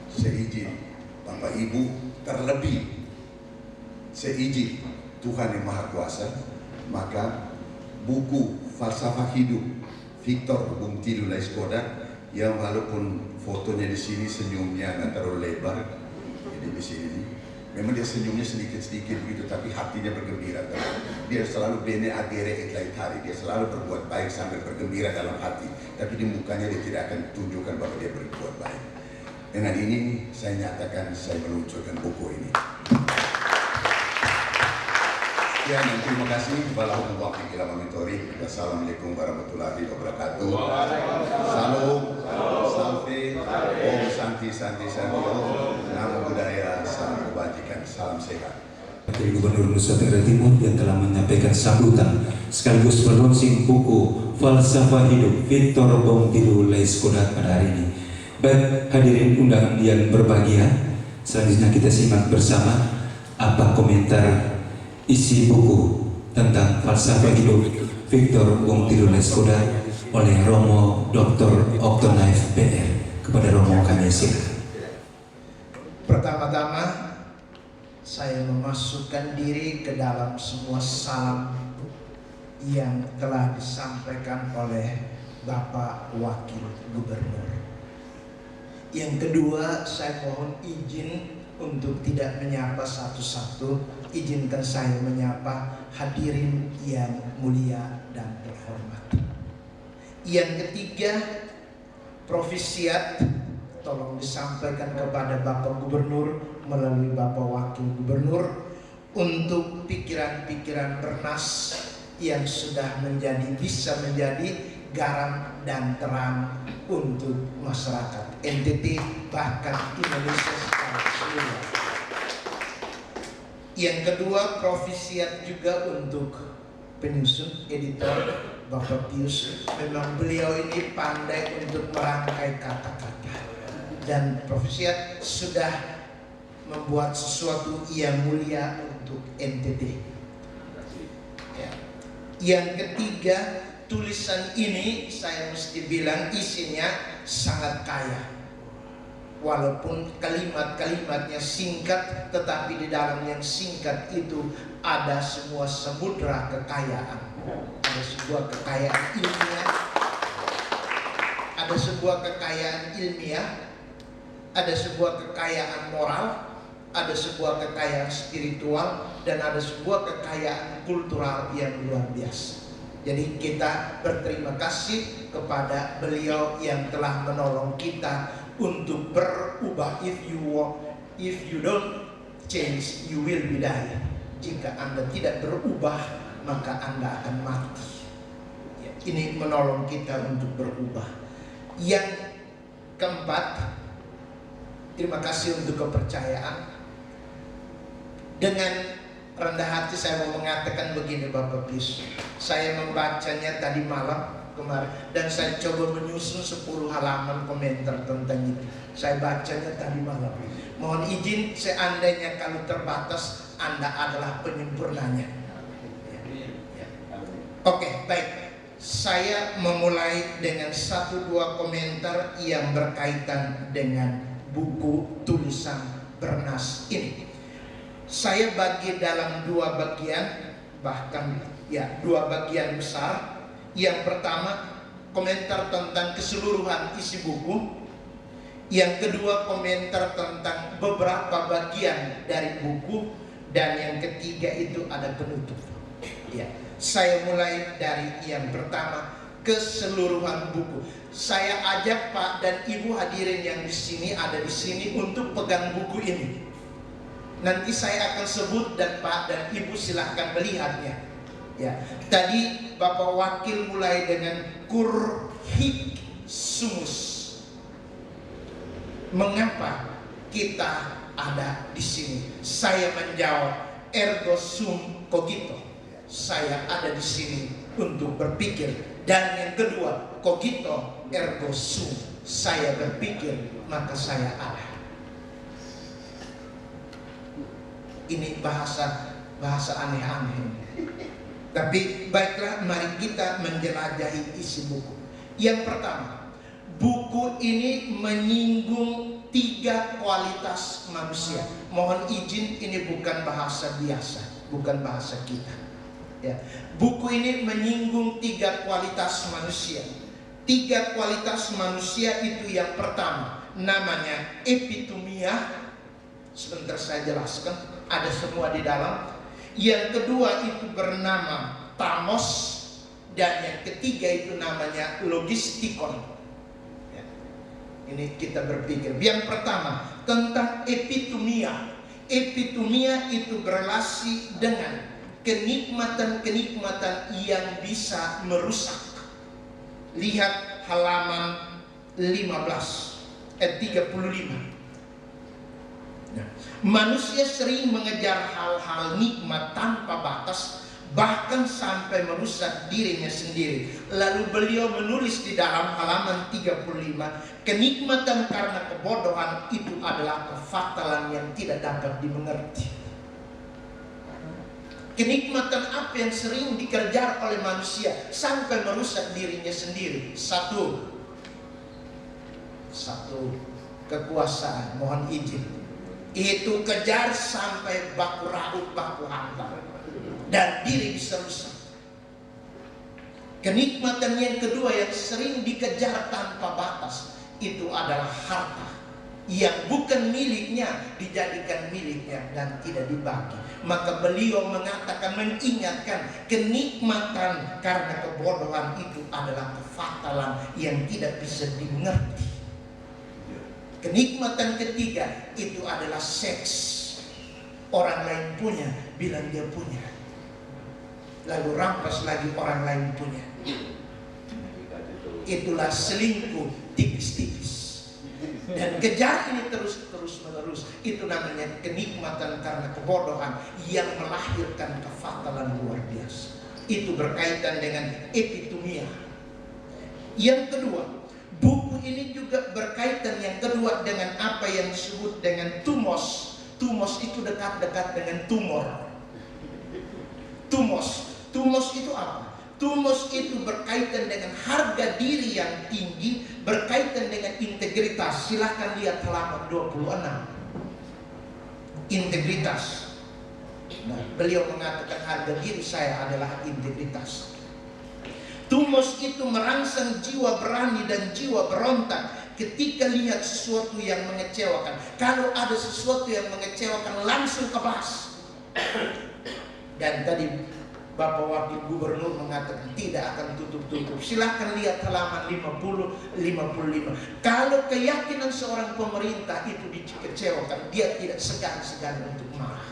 seizin Bapak Ibu, terlebih seizin Tuhan yang Maha Kuasa, maka buku Falsafah Hidup Victor Umtilu Laiskodat, yang walaupun fotonya di sini senyumnya nggak terlalu lebar, jadi di sini memang dia senyumnya sedikit-sedikit begitu, tapi hatinya bergembira. Dia selalu bene adere et laetari, dia selalu berbuat baik sambil bergembira dalam hati, tapi di mukanya dia tidak akan tunjukkan bahwa dia berbuat baik. Dengan ini saya nyatakan saya meluncurkan buku ini. Ya, dan terima kasih kepada Allah Ila Mamitori. Wassalamualaikum warahmatullahi wabarakatuh. Salam, salve, om santi santi santi, namo buddhaya, salam kebajikan, salam sehat. Dari Gubernur Nusa Tenggara Timur yang telah menyampaikan sambutan sekaligus berlaunching buku falsafah hidup Victor Bongtilo Laiskodat pada hari ini. Baik hadirin undangan yang berbahagia, selanjutnya kita simak bersama apa komentar isi buku tentang falsafah hidup Victor Bongtilo Laiskodat oleh Romo Dr. Oktonaif PR. Kepada Romo kami silakan. Pertama-tama saya memasukkan diri ke dalam semua salam yang telah disampaikan oleh Bapak Wakil Gubernur. Yang kedua, saya mohon izin untuk tidak menyapa satu-satu. Izinkan saya menyapa hadirin yang mulia dan terhormat. Yang ketiga, profisiat tolong disampaikan kepada Bapak Gubernur melalui Bapak Wakil Gubernur untuk pikiran-pikiran bernas yang sudah bisa menjadi garam dan terang untuk masyarakat NTT bahkan Indonesia secara keseluruhan. Yang kedua, profisiat juga untuk penyusun editor Bapak Pius. Memang beliau ini pandai untuk merangkai kata-kata, dan profisiat sudah membuat sesuatu yang mulia untuk NTT. Ya. Yang ketiga, tulisan ini saya mesti bilang isinya sangat kaya. Walaupun kalimat-kalimatnya singkat, tetapi di dalam yang singkat itu ada semua samudra kekayaan. Ada sebuah kekayaan ilmiah, ada sebuah kekayaan ilmiah, ada sebuah kekayaan moral, ada sebuah kekayaan spiritual, dan ada sebuah kekayaan kultural yang luar biasa. Jadi kita berterima kasih kepada beliau yang telah menolong kita untuk berubah. If you don't change, you will be die. Jika Anda tidak berubah, maka Anda akan mati. Ya, ini menolong kita untuk berubah. Yang keempat, terima kasih untuk kepercayaan. Dengan rendah hati saya mau mengatakan begini Bapak Pius. Saya membacanya tadi malam kemarin, dan saya coba menyusun 10 halaman komentar tentang itu. Saya bacanya tadi malam. Mohon izin, seandainya kalau terbatas, Anda adalah penyempurnanya. Oke, baik. Saya memulai dengan 1-2 komentar yang berkaitan dengan buku tulisan bernas ini. Saya bagi dalam 2 bagian, bahkan 2 bagian besar. Yang pertama, komentar tentang keseluruhan isi buku. Yang kedua, komentar tentang beberapa bagian dari buku. Dan yang ketiga itu ada penutup. Ya, saya mulai dari yang pertama, keseluruhan buku. Saya ajak Pak dan Ibu hadirin yang di sini ada di sini untuk pegang buku ini. Nanti saya akan sebut dan Pak dan Ibu silahkan melihatnya. Ya, tadi Bapak Wakil mulai dengan cur hic sumus. Mengapa kita ada di sini? Saya menjawab ergo sum cogito. Saya ada di sini untuk berpikir. Dan yang kedua, cogito ergo sum. Saya berpikir maka saya ada. Ini bahasa aneh-aneh. Tapi baiklah, mari kita menjelajahi isi buku. Yang pertama, buku ini menyinggung 3 kualitas manusia. Mohon izin, ini bukan bahasa biasa, bukan bahasa kita. Ya. Buku ini menyinggung 3 kualitas manusia. 3 kualitas manusia itu yang pertama, namanya epitomia. Sebentar saya jelaskan, ada semua di dalam. Yang kedua itu bernama tamos, dan yang ketiga itu namanya logistikon. Ya. Ini kita berpikir. Yang pertama tentang epitomia. Epitomia itu berrelasi dengan kenikmatan-kenikmatan yang bisa merusak. Lihat halaman 15 ayat 35. Manusia sering mengejar hal-hal nikmat tanpa batas, bahkan sampai merusak dirinya sendiri. Lalu beliau menulis di dalam halaman 35, kenikmatan karena kebodohan itu adalah kefatalan yang tidak dapat dimengerti. Kenikmatan apa yang sering dikejar oleh manusia sampai merusak dirinya sendiri? Satu, kekuasaan, mohon izin. Itu kejar sampai baku raut, baku hantam, dan diri bisa rusak. Kenikmatan yang kedua yang sering dikejar tanpa batas, itu adalah harta yang bukan miliknya dijadikan miliknya dan tidak dibagi. Maka beliau mengatakan, mengingatkan, kenikmatan karena kebodohan itu adalah kefatalan yang tidak bisa dimengerti. Kenikmatan ketiga itu adalah seks. Orang lain punya, bilang dia punya, lalu rampas lagi orang lain punya. Itulah selingkuh tipis-tipis. Dan kejar ini terus menerus. Itu namanya kenikmatan karena kebodohan yang melahirkan kefatalan luar biasa. Itu berkaitan dengan epitomia. Yang kedua, buku ini juga berkaitan yang kedua dengan apa yang disebut dengan tumos. Tumos itu dekat-dekat dengan tumor. Tumos itu apa? Tumos itu berkaitan dengan harga diri yang tinggi, berkaitan dengan integritas. Silahkan lihat halaman 26. Integritas. Nah, beliau mengatakan harga diri saya adalah integritas. Tumos itu merangsang jiwa berani dan jiwa berontak ketika lihat sesuatu yang mengecewakan. Kalau ada sesuatu yang mengecewakan, langsung kebas. Dan tadi Bapak Wakil Gubernur mengatakan tidak akan tutup-tutup. Silahkan lihat halaman 50-55. Kalau keyakinan seorang pemerintah itu dikecewakan, dia tidak segan-segan untuk marah.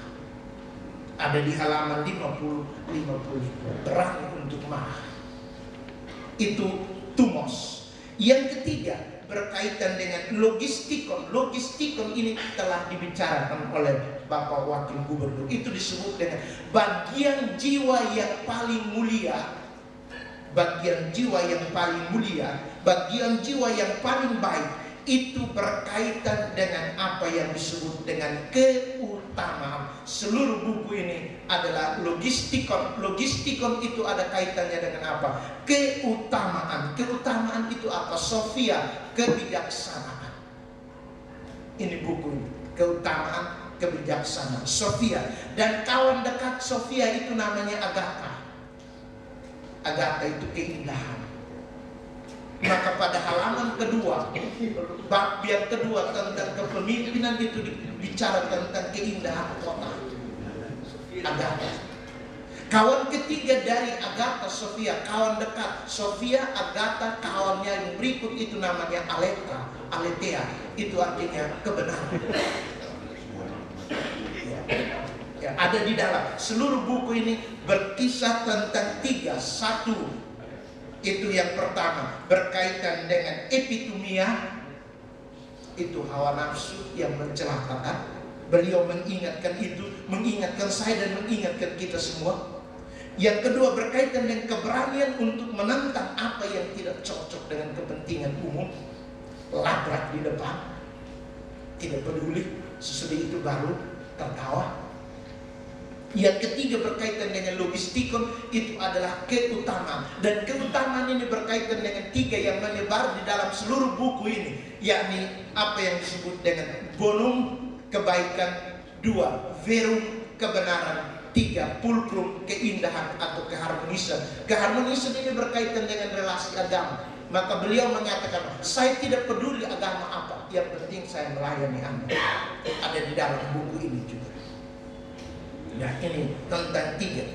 Ada di halaman 50-50. Berani untuk marah. Itu tumos. Yang ketiga berkaitan dengan logistikon. Logistikon ini telah dibicarakan oleh Bapak Wakil Gubernur. Itu disebut dengan bagian jiwa yang paling mulia. Bagian jiwa yang paling mulia, bagian jiwa yang paling baik. Itu berkaitan dengan apa yang disebut dengan keutamaan. Seluruh buku ini adalah logistikon. Logistikon itu ada kaitannya dengan apa? Keutamaan. Keutamaan itu apa? Sofia, kebijaksanaan. Ini buku ini. Keutamaan, kebijaksanaan. Sofia. Dan kawan dekat Sofia itu namanya Agatha. Agatha itu keindahan. Maka pada halaman kedua, bab yang kedua tentang kepemimpinan itu bicara tentang keindahan kota. Agatha. Kawan ketiga dari Agatha, Sofia, kawan dekat Sofia, Agatha, kawannya yang berikut itu namanya Aletheia. Itu artinya kebenaran. Ya, ada di dalam seluruh buku ini berkisah tentang tiga. Satu, itu yang pertama berkaitan dengan epitomia, itu hawa nafsu yang mencelakakan. Beliau mengingatkan itu, mengingatkan saya dan mengingatkan kita semua. Yang kedua berkaitan dengan keberanian untuk menentang apa yang tidak cocok dengan kepentingan umum. Labrak di depan, tidak peduli, sesudah itu baru tertawa. Yang ketiga berkaitan dengan logistikon, itu adalah keutamaan. Dan keutamaan ini berkaitan dengan tiga yang menyebar di dalam seluruh buku ini, yakni apa yang disebut dengan bonum, kebaikan; dua, verum, kebenaran; tiga, pulcrum, keindahan atau keharmonisan. Keharmonisan ini berkaitan dengan relasi agama. Maka beliau mengatakan, saya tidak peduli agama apa, yang penting saya melayani Anda. Ada di dalam buku ini juga. Nah, ini tentang tiga.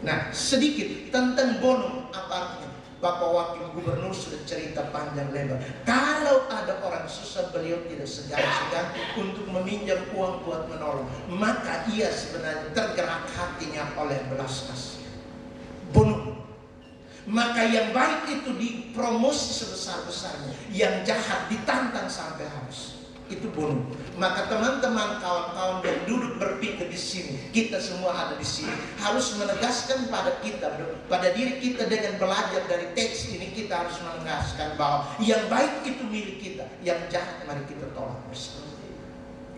Nah, sedikit tentang bonum, apa artinya? Bapak Wakil Gubernur sudah cerita panjang lebar. Kalau ada orang susah, beliau tidak segan-segan untuk meminjam uang buat menolong. Maka ia sebenarnya tergerak hatinya oleh belas kasihan. Bonum. Maka yang baik itu dipromosi sebesar-besarnya, yang jahat ditantang sampai habis. Itu bunuh. Maka teman-teman, kawan-kawan yang duduk berpikir di sini, kita semua ada di sini, harus menegaskan pada kita, pada diri kita dengan belajar dari teks ini, kita harus menegaskan bahwa yang baik itu milik kita, yang jahat mari kita tolak bersama.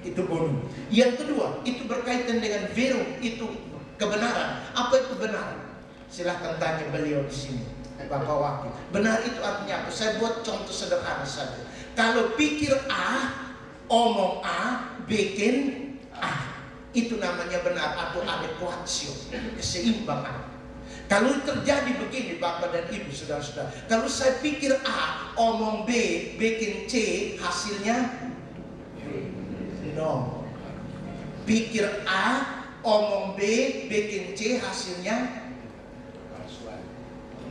Itu bunuh. Yang kedua, itu berkaitan dengan vero, itu kebenaran. Apa itu benar? Silahkan tanya beliau di sini, Bapak Wakil. Benar itu artinya apa? Saya buat contoh sederhana saja. Kalau pikir A, omong A, bikin A, itu namanya benar atau adekuatio, keseimbangan. Kalau terjadi begini Bapak dan Ibu, saudara-saudara, kalau saya pikir A, omong B, bikin C, hasilnya no. Pikir A, omong B, bikin C, hasilnya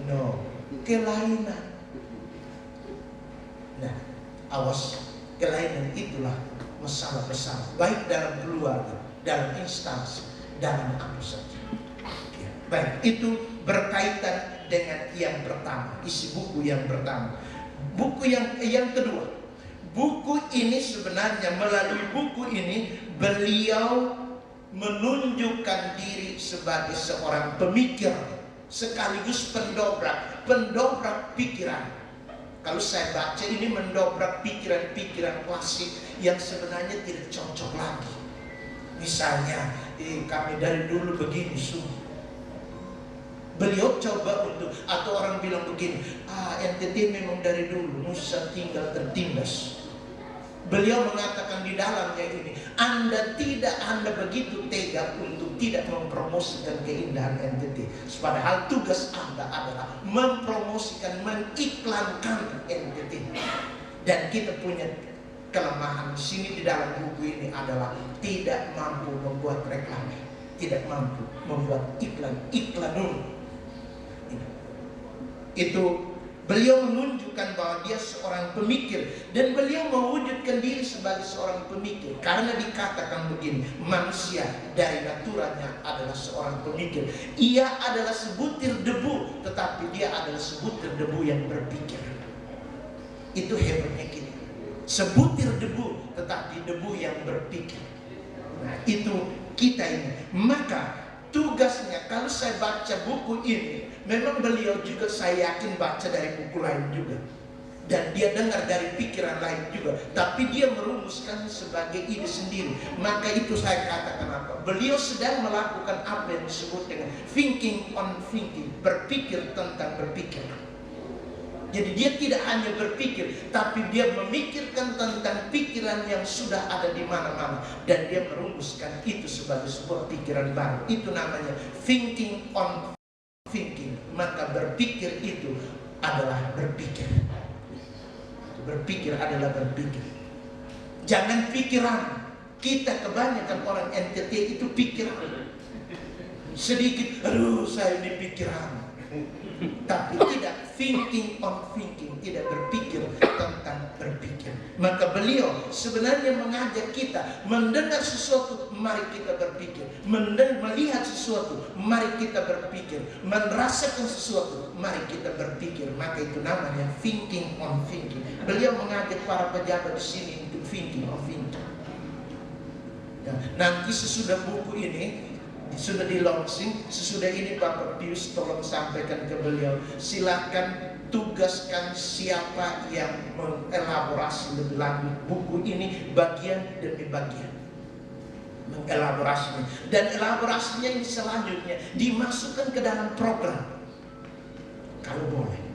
no. Kelainan. Nah, awas. Kelainan itulah masalah besar, baik dalam keluarga, dalam instansi, dalam apa saja. Ya. Baik, itu berkaitan dengan yang pertama, isi buku yang pertama. Buku yang kedua, buku ini sebenarnya, melalui buku ini beliau menunjukkan diri sebagai seorang pemikir sekaligus pendobrak pikiran. Kalau saya baca ini mendobrak pikiran-pikiran klasik yang sebenarnya tidak cocok lagi. Misalnya, kami dari dulu begini sungguh. Beliau coba untuk, atau orang bilang begini, NTT memang dari dulu Nusa tinggal tertindas. Beliau mengatakan di dalamnya ini, Anda begitu tega untuk tidak mempromosikan keindahan NTT. Padahal tugas Anda adalah mempromosikan, mengiklankan NTT. Dan kita punya kelemahan di sini di dalam buku ini adalah tidak mampu membuat reklame, tidak mampu membuat iklan dulu. Itu beliau menunjukkan bahwa dia seorang pemikir, dan beliau mewujudkan diri sebagai seorang pemikir karena dikatakan begini, manusia dari naturanya adalah seorang pemikir. Ia adalah sebutir debu, tetapi dia adalah sebutir debu yang berpikir. Itu hebatnya kita, sebutir debu tetapi debu yang berpikir. Nah, itu kita ini. Maka tugasnya, kalau saya baca buku ini, memang beliau juga saya yakin baca dari buku lain juga, dan dia dengar dari pikiran lain juga, tapi dia merumuskan sebagai ide sendiri. Maka itu saya katakan apa? Beliau sedang melakukan apa yang disebut dengan thinking on thinking, berpikir tentang berpikir. Jadi dia tidak hanya berpikir, tapi dia memikirkan tentang pikiran yang sudah ada di mana-mana, dan dia merumuskan itu sebagai sebuah pikiran baru. Itu namanya thinking on thinking. Maka berpikir itu adalah berpikir. Berpikir adalah berpikir. Jangan pikiran. Kita kebanyakan orang NTT itu pikiran. Sedikit, aduh saya ini pikiran. Tapi tidak thinking on thinking, tidak berpikir tentang berpikir. Maka beliau sebenarnya mengajak kita mendengar sesuatu, mari kita berpikir. Melihat sesuatu, mari kita berpikir. Merasakan sesuatu, mari kita berpikir. Maka itu namanya thinking on thinking. Beliau mengajak para pejabat di sini untuk thinking on thinking. Ya, nanti sesudah buku ini sudah di launching, sesudah ini Bapak Pius tolong sampaikan ke beliau, silakan tugaskan siapa yang mengelaborasi lebih lanjut buku ini bagian demi bagian, mengelaborasinya, dan elaborasinya ini selanjutnya dimasukkan ke dalam program kalau boleh.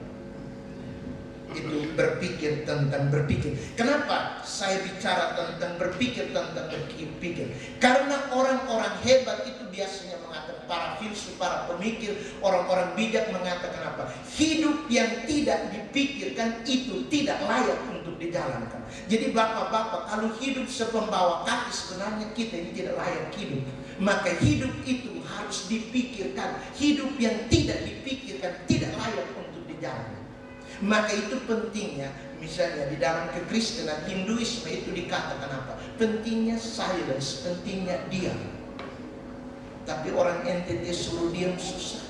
Itu berpikir tentang berpikir. Kenapa saya bicara tentang berpikir tentang berpikir? Karena orang-orang hebat itu biasanya mengatakan, para filsuf, para pemikir, orang-orang bijak mengatakan apa? Hidup yang tidak dipikirkan itu tidak layak untuk dijalankan. Jadi bapak-bapak, kalau hidup sepembawa kaki, sebenarnya kita ini tidak layak hidup. Maka hidup itu harus dipikirkan. Hidup yang tidak dipikirkan tidak layak untuk dijalankan. Maka itu pentingnya, misalnya di dalam kekristenan, Hinduisme itu dikatakan apa? Pentingnya silence, pentingnya diam. Tapi orang NTT suruh diam susah.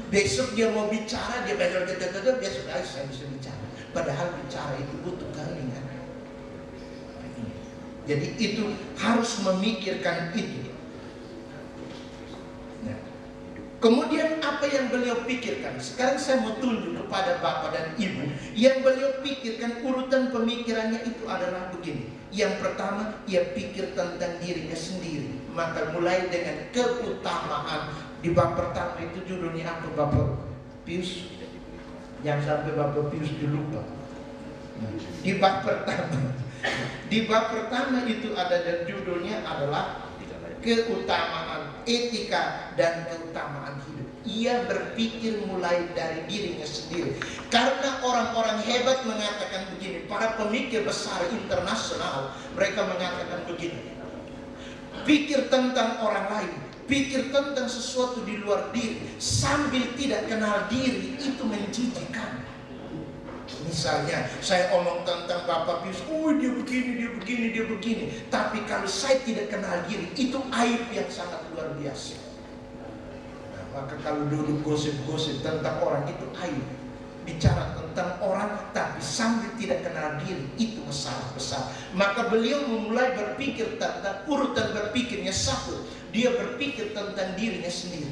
Besok dia mau bicara, dia besok saya bisa bicara. Padahal bicara itu butuh keheningan. Jadi itu harus memikirkan itu. Nah, kemudian apa yang beliau pikirkan? Sekarang saya mau tunjuk kepada Bapak dan Ibu. Yang beliau pikirkan, urutan pemikirannya itu adalah begini. Yang pertama, ia pikir tentang dirinya sendiri. Maka mulai dengan keutamaan. Di bab pertama itu judulnya apa Bapak Pius? Jangan sampai Bapak Pius dilupa. Nah, di bab pertama itu ada, dan judulnya adalah keutamaan etika dan keutamaan hidup. Ia berpikir mulai dari dirinya sendiri. Karena orang-orang hebat mengatakan begini, para pemikir besar internasional, mereka mengatakan begini, pikir tentang orang lain, pikir tentang sesuatu di luar diri sambil tidak kenal diri, itu menjijikan. Misalnya saya omong tentang Bapak Pius, oh dia begini, dia begini, dia begini. Tapi kalau saya tidak kenal diri, itu aib yang sangat luar biasa. Nah, maka kalau dulu gosip-gosip tentang orang itu aib. Bicara tentang orang tapi sambil tidak kenal diri, itu masalah besar. Maka beliau memulai berpikir tentang urutan berpikirnya satu. Dia berpikir tentang dirinya sendiri.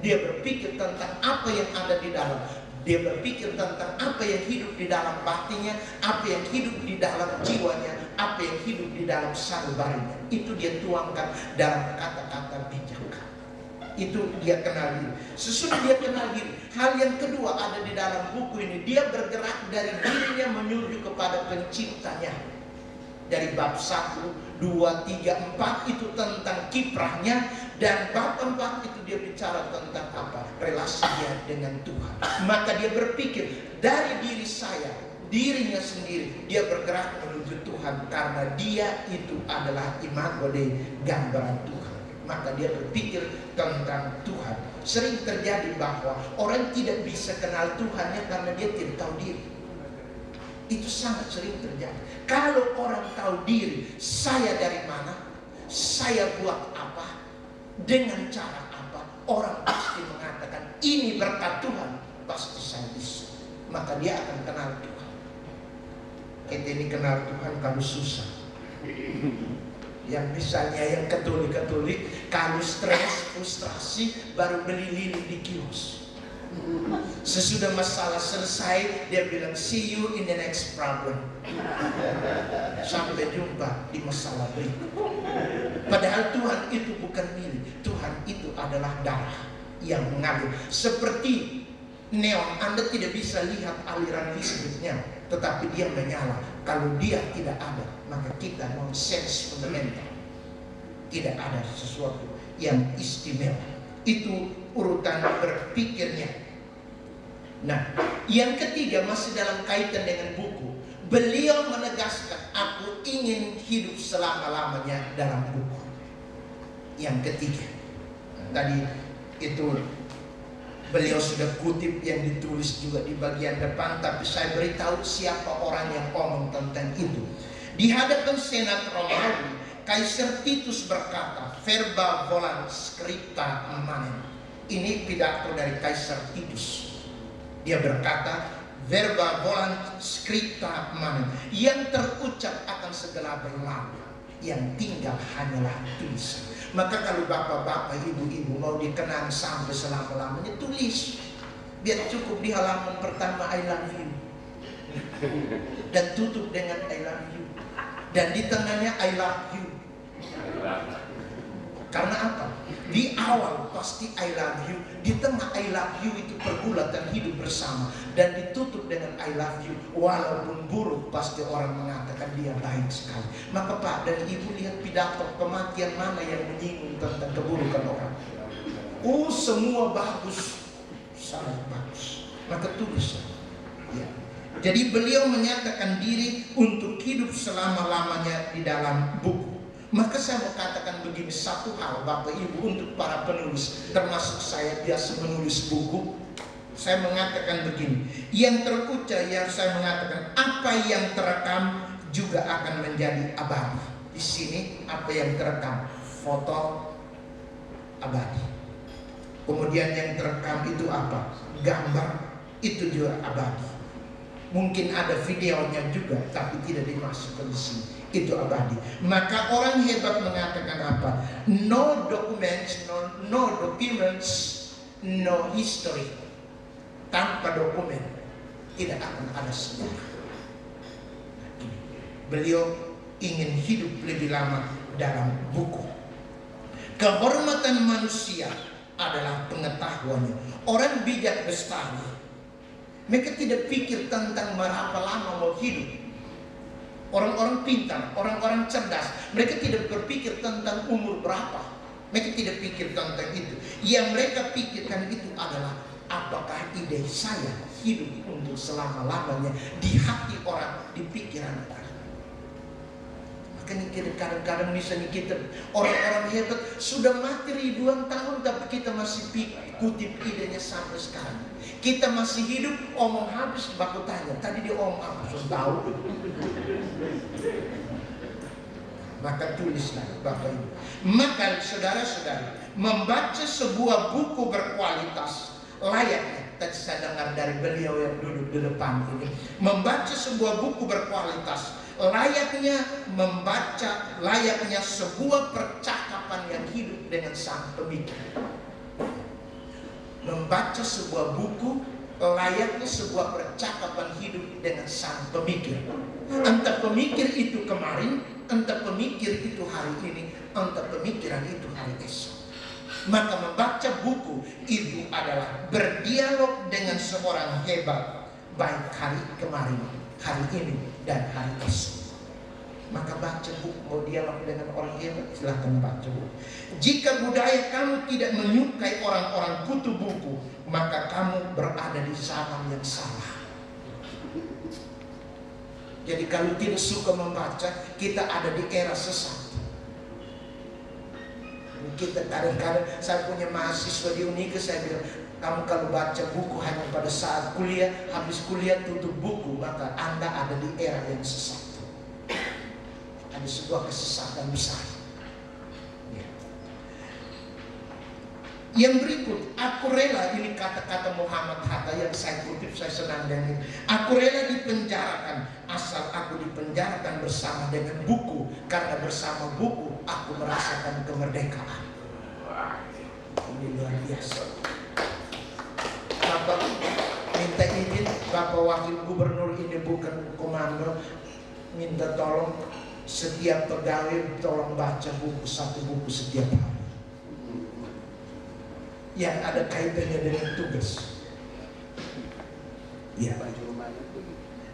Dia berpikir tentang apa yang ada di dalam. Dia berpikir tentang apa yang hidup di dalam batinnya, apa yang hidup di dalam jiwanya, apa yang hidup di dalam sanubarinya. Itu dia tuangkan dalam kata-kata bijak. Itu dia kenal diri. Sesudah dia kenal diri, hal yang kedua ada di dalam buku ini. Dia bergerak dari dirinya menuju kepada penciptanya. Dari bab 1, 2, 3, 4 itu tentang kiprahnya. Dan bab 4 itu dia bicara tentang apa? Relasi dia dengan Tuhan. Maka dia berpikir dari diri saya, dirinya sendiri, dia bergerak menuju Tuhan. Karena dia itu adalah imago Dei, gambaran Tuhan. Maka dia berpikir tentang Tuhan. Sering terjadi bahwa orang tidak bisa kenal Tuhannya karena dia tidak tahu diri. Itu sangat sering terjadi. Kalau orang tahu diri, saya dari mana, saya buat apa, dengan cara apa, orang pasti mengatakan ini berkat Tuhan, pasti saya bisa. Maka dia akan kenal Tuhan. Kita ini kenal Tuhan kalau susah. Yang misalnya yang Katolik kalau stres, frustrasi, baru beli lilin di kios. Sesudah masalah selesai, dia bilang see you in the next problem. Sampai jumpa di masalah berikut. Padahal Tuhan itu bukan lilin, Tuhan itu adalah darah yang mengalir. Seperti neon, Anda tidak bisa lihat aliran listriknya, tetapi dia menyala. Kalau dia tidak ada, maka kita non-sense fundamental. Tidak ada sesuatu yang istimewa. Itu urutan berpikirnya. Nah, yang ketiga masih dalam kaitan dengan buku. Beliau menegaskan, aku ingin hidup selama-lamanya dalam buku. Yang ketiga, tadi itu beliau sudah kutip yang ditulis juga di bagian depan, tapi saya beritahu siapa orang yang ngomong tentang itu. Di hadapan Senat Romawi, Kaisar Titus berkata, verba volant scripta manem. Ini pidato dari Kaisar Titus. Dia berkata, verba volant scripta manem. Yang terucap akan segera berlalu, yang tinggal hanyalah tulisan. Maka kalau bapak-bapak, ibu-ibu mau dikenang sampai selama-lamanya, tulis. Biar cukup di halaman pertama I love you, dan tutup dengan I love you, dan di tengahnya I love you. Karena apa? Di awal pasti I love you, di tengah I love you itu pergulatan hidup bersama, dan ditutup dengan I love you. Walaupun buruk, pasti orang mengatakan dia baik sekali. Maka Pak dan Ibu lihat pidato kematian mana yang menyinggung tentang keburukan orang. Oh, semua bagus, sangat bagus. Maka tulis. Ya. Jadi beliau menyatakan diri untuk hidup selama-lamanya di dalam buku. Maka saya mau katakan begini, satu hal Bapak Ibu untuk para penulis, termasuk saya biasa menulis buku, saya mengatakan begini, yang terucap, yang saya mengatakan apa yang terekam juga akan menjadi abadi. Di sini apa yang terekam, foto abadi. Kemudian yang terekam itu apa? Gambar, itu juga abadi. Mungkin ada videonya juga, tapi tidak dimasukkan di sini. Itu abadi. Maka orang hebat mengatakan apa? No documents, no documents, no history. Tanpa dokumen tidak akan ada sejarah. Beliau ingin hidup lebih lama dalam buku. Kehormatan manusia adalah pengetahuannya. Orang bijak bestari, mereka tidak pikir tentang berapa lama mau hidup. Orang-orang pintar, orang-orang cerdas, mereka tidak berpikir tentang umur berapa. Mereka tidak pikir tentang itu. Yang mereka pikirkan itu adalah apakah ide saya hidup untuk selama-lamanya di hati orang, di pikiran orang. Makanya kadang-kadang misalnya kita orang-orang hebat sudah mati ribuan tahun, tapi kita masih kutip idenya sampai sekarang. Kita masih hidup, omong habis baku tanya, tadi dia omong apa? Sudah tahu. Maka tulislah Bapak Ibu. Maka saudara-saudara, membaca sebuah buku berkualitas layaknya, tadi saya dengar dari beliau yang duduk di depan ini, membaca sebuah buku berkualitas layaknya sebuah percakapan yang hidup dengan sang pemikir. Membaca sebuah buku layaknya sebuah percakapan hidup dengan sang pemikir. Entah pemikir itu kemarin, entah pemikir itu hari ini, entah pemikiran itu hari esok. Maka membaca buku itu adalah berdialog dengan seorang hebat, baik hari kemarin, hari ini, dan hari esok. Maka baca buku, mau dialog dengan orang hebat, silahkan baca buku. Jika budaya kamu tidak menyukai orang-orang kutu buku, maka kamu berada di zaman yang salah. Jadi kalau tidak suka membaca, kita ada di era sesat. Kita kadang-kadang, saya punya mahasiswa di Unika, saya bilang, kamu kalau baca buku hanya pada saat kuliah, habis kuliah tutup buku, maka Anda ada di era yang sesat. Ada sebuah kesesatan besar. Ya. Yang berikut, aku rela, ini kata-kata Muhammad Hatta yang saya kutip, saya senang dengan ini. Aku rela dipenjarakan asal aku dipenjarakan bersama dengan buku, karena bersama buku aku merasakan kemerdekaan. Ini luar biasa. Bapak minta izin, Bapak Wakil Gubernur, ini bukan komando, minta tolong setiap pegawai tolong baca buku, satu buku setiap hari yang ada kaitannya dengan tugas. Ya.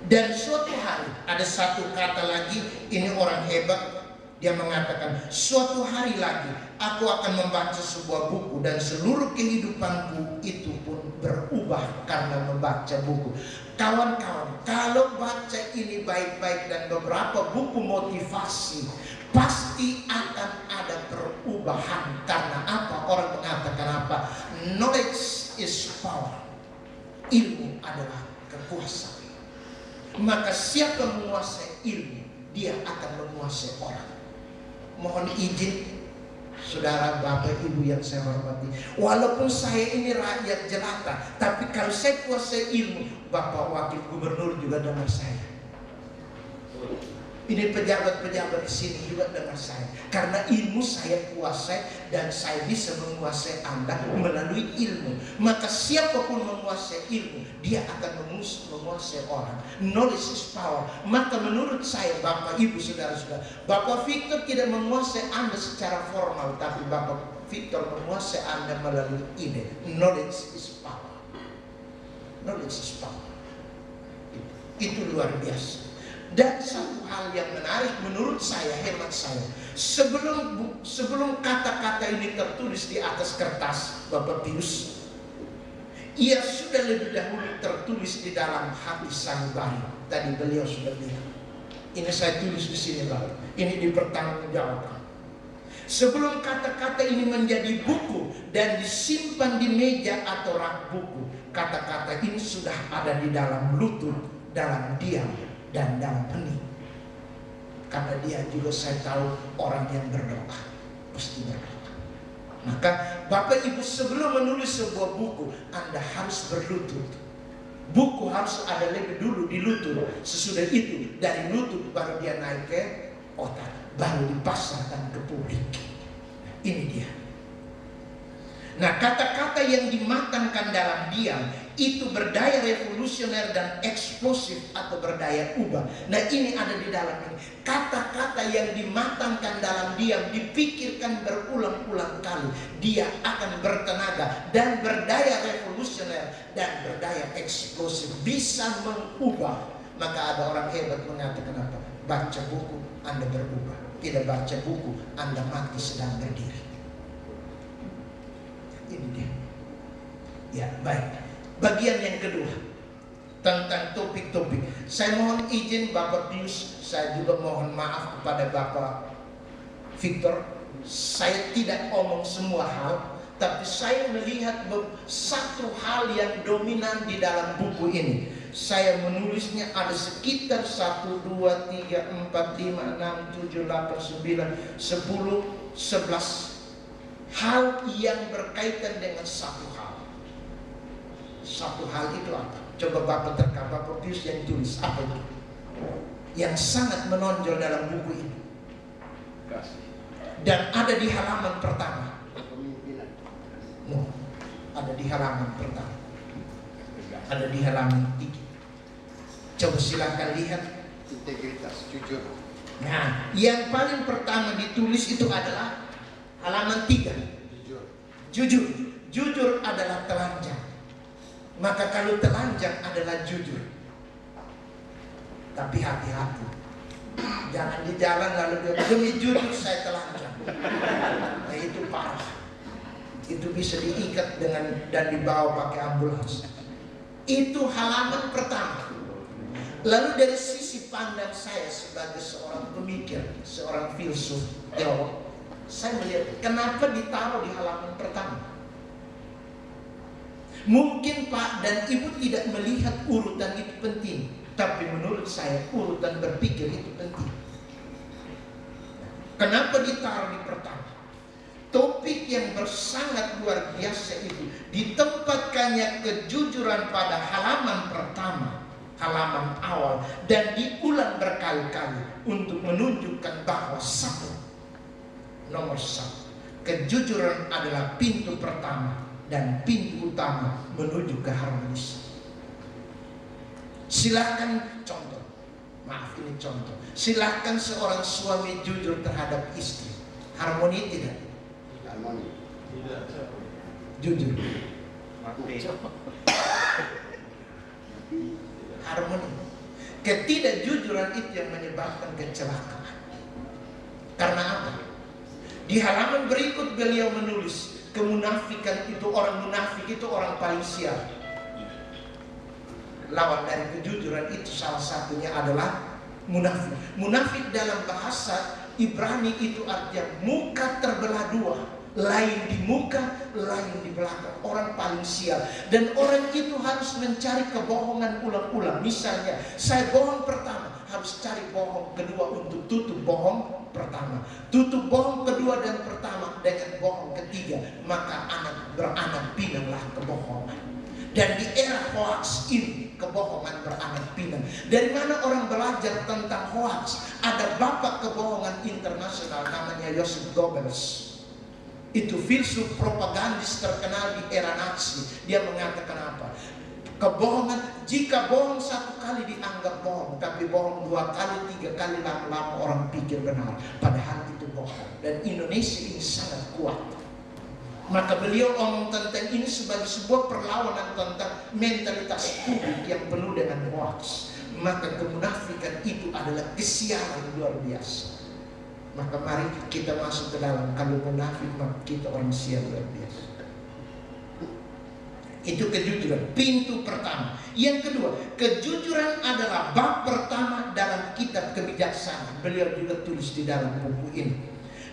Dan suatu hari ada satu kata lagi, ini orang hebat. Dia mengatakan, suatu hari lagi aku akan membaca sebuah buku dan seluruh kehidupanku itu pun berubah karena membaca buku. Kawan-kawan, kalau baca ini baik-baik dan beberapa buku motivasi, pasti akan ada perubahan. Karena apa? Orang mengatakan apa? Knowledge is power. Ilmu adalah kekuasaan. Maka siapa menguasai ilmu, dia akan menguasai orang. Mohon izin saudara, bapak, ibu yang saya hormati, walaupun saya ini rakyat jelata, tapi kalau saya kuasai ilmu, Bapak Wakil Gubernur juga dengar saya. Ini pejabat-pejabat di sini juga dengar saya, karena ilmu saya kuasai dan saya bisa menguasai Anda melalui ilmu. Maka siapapun menguasai ilmu, dia akan menguasai orang. Knowledge is power. Maka menurut saya, Bapak, Ibu, saudara-saudara, Bapak Victor tidak menguasai Anda secara formal, tapi Bapak Victor menguasai Anda melalui ide. Knowledge is power. Knowledge is power. Itu luar biasa. Dan satu hal yang menarik menurut saya, hemat saya, sebelum kata-kata ini tertulis di atas kertas, Bapak Pius, ia sudah lebih dahulu tertulis di dalam hati sanubari. Tadi beliau sudah bilang, ini saya tulis di sini, Bapak. Ini dipertanggungjawabkan. Sebelum kata-kata ini menjadi buku dan disimpan di meja atau rak buku, kata-kata ini sudah ada di dalam lutut, dalam diam, dan dalam hening. Karena dia juga, saya tahu, orang yang berdoa pasti berdoa. Maka Bapak Ibu sebelum menulis sebuah buku, Anda harus berlutut. Buku harus ada lebih dulu di lutut. Sesudah itu dari lutut baru dia naik ke otak, baru dipasarkan ke publik. Ini dia. Nah, kata-kata yang dimatangkan dalam diam itu berdaya revolusioner dan eksplosif atau berdaya ubah. Nah, ini ada di dalam ini. Kata-kata yang dimatangkan dalam diam, dipikirkan berulang-ulang kali, dia akan bertenaga dan berdaya revolusioner dan berdaya eksplosif, bisa mengubah. Maka ada orang hebat mengatakan apa? Baca buku, Anda berubah. Tidak baca buku, Anda mati sedang berdiri. Ini dia. Ya, baik. Bagian yang kedua tentang topik-topik. Saya mohon izin Bapak Pius, saya juga mohon maaf kepada Bapak Victor. Saya tidak omong semua hal, tapi saya melihat satu hal yang dominan di dalam buku ini. Saya menulisnya ada sekitar 1, 2, 3, 4, 5, 6, 7, 8, 9, 10, 11 hal yang berkaitan dengan satu hal. Satu hal itu apa? Coba Bapak terka, Bapak Pius yang tulis apa itu? Yang sangat menonjol dalam buku ini. Dan ada di halaman pertama. No, ada di halaman pertama. Ada di halaman 3. Coba silakan lihat. Integritas, jujur. Nah, yang paling pertama ditulis itu adalah halaman 3. Jujur. Jujur adalah telanjang. Maka kalau telanjang adalah jujur. Tapi hati-hati. Jangan di jalan lalu dia demi jujur saya telanjang. Nah, itu parah. Itu bisa diikat dengan dan dibawa pakai ambulans. Itu halaman pertama. Lalu dari sisi pandang saya sebagai seorang pemikir, seorang filsuf teolog, saya melihat kenapa ditaruh di halaman pertama. Mungkin Pak dan Ibu tidak melihat urutan itu penting, tapi menurut saya urutan berpikir itu penting. Kenapa ditaruh di pertama? Topik yang sangat luar biasa itu ditempatkannya kejujuran pada halaman pertama, halaman awal, dan diulang berkali-kali untuk menunjukkan bahwa nomor satu, kejujuran adalah pintu pertama dan pintu utama menuju keharmonisan. Silahkan contoh, maaf ini contoh. Silahkan seorang suami jujur terhadap istri, harmoni tidak? Harmoni. Jujur. Harmoni. Ketidakjujuran itu yang menyebabkan kecelakaan. Karena apa? Di halaman berikut beliau menulis, kemunafikan itu, orang munafik itu orang paling sial. Lawan dari kejujuran itu salah satunya adalah munafik. Munafik dalam bahasa Ibrani itu artinya muka terbelah dua, lain di muka, lain di belakang. Orang paling sial. Dan orang itu harus mencari kebohongan ulang-ulang. Misalnya, saya bohong pertama, harus cari bohong kedua untuk tutup bohong pertama. Tutup bohong kedua dan pertama dengan bohong ketiga, maka beranak pinanglah kebohongan. Dan di era hoax ini, kebohongan beranak pinang. Dari mana orang belajar tentang hoax? Ada bapak kebohongan internasional namanya Joseph Goebbels. Itu filsuf propagandis terkenal di era Nazi. Dia mengatakan apa? Kebohongan, jika bohong satu kali dianggap bohong, tapi bohong 2 kali, 3 kali, lama-lama orang pikir benar, padahal itu bohong. Dan Indonesia ini sangat kuat. Maka beliau omong tentang ini sebagai sebuah perlawanan tentang mentalitas publik yang penuh dengan hoax. Maka kemunafikan itu adalah kesialan luar biasa. Maka mari kita masuk ke dalam. Kalau munafik, maka kita orang sial luar biasa. Itu kejujuran, pintu pertama. Yang kedua, kejujuran adalah bab pertama dalam kitab kebijaksanaan. Beliau juga tulis di dalam buku ini.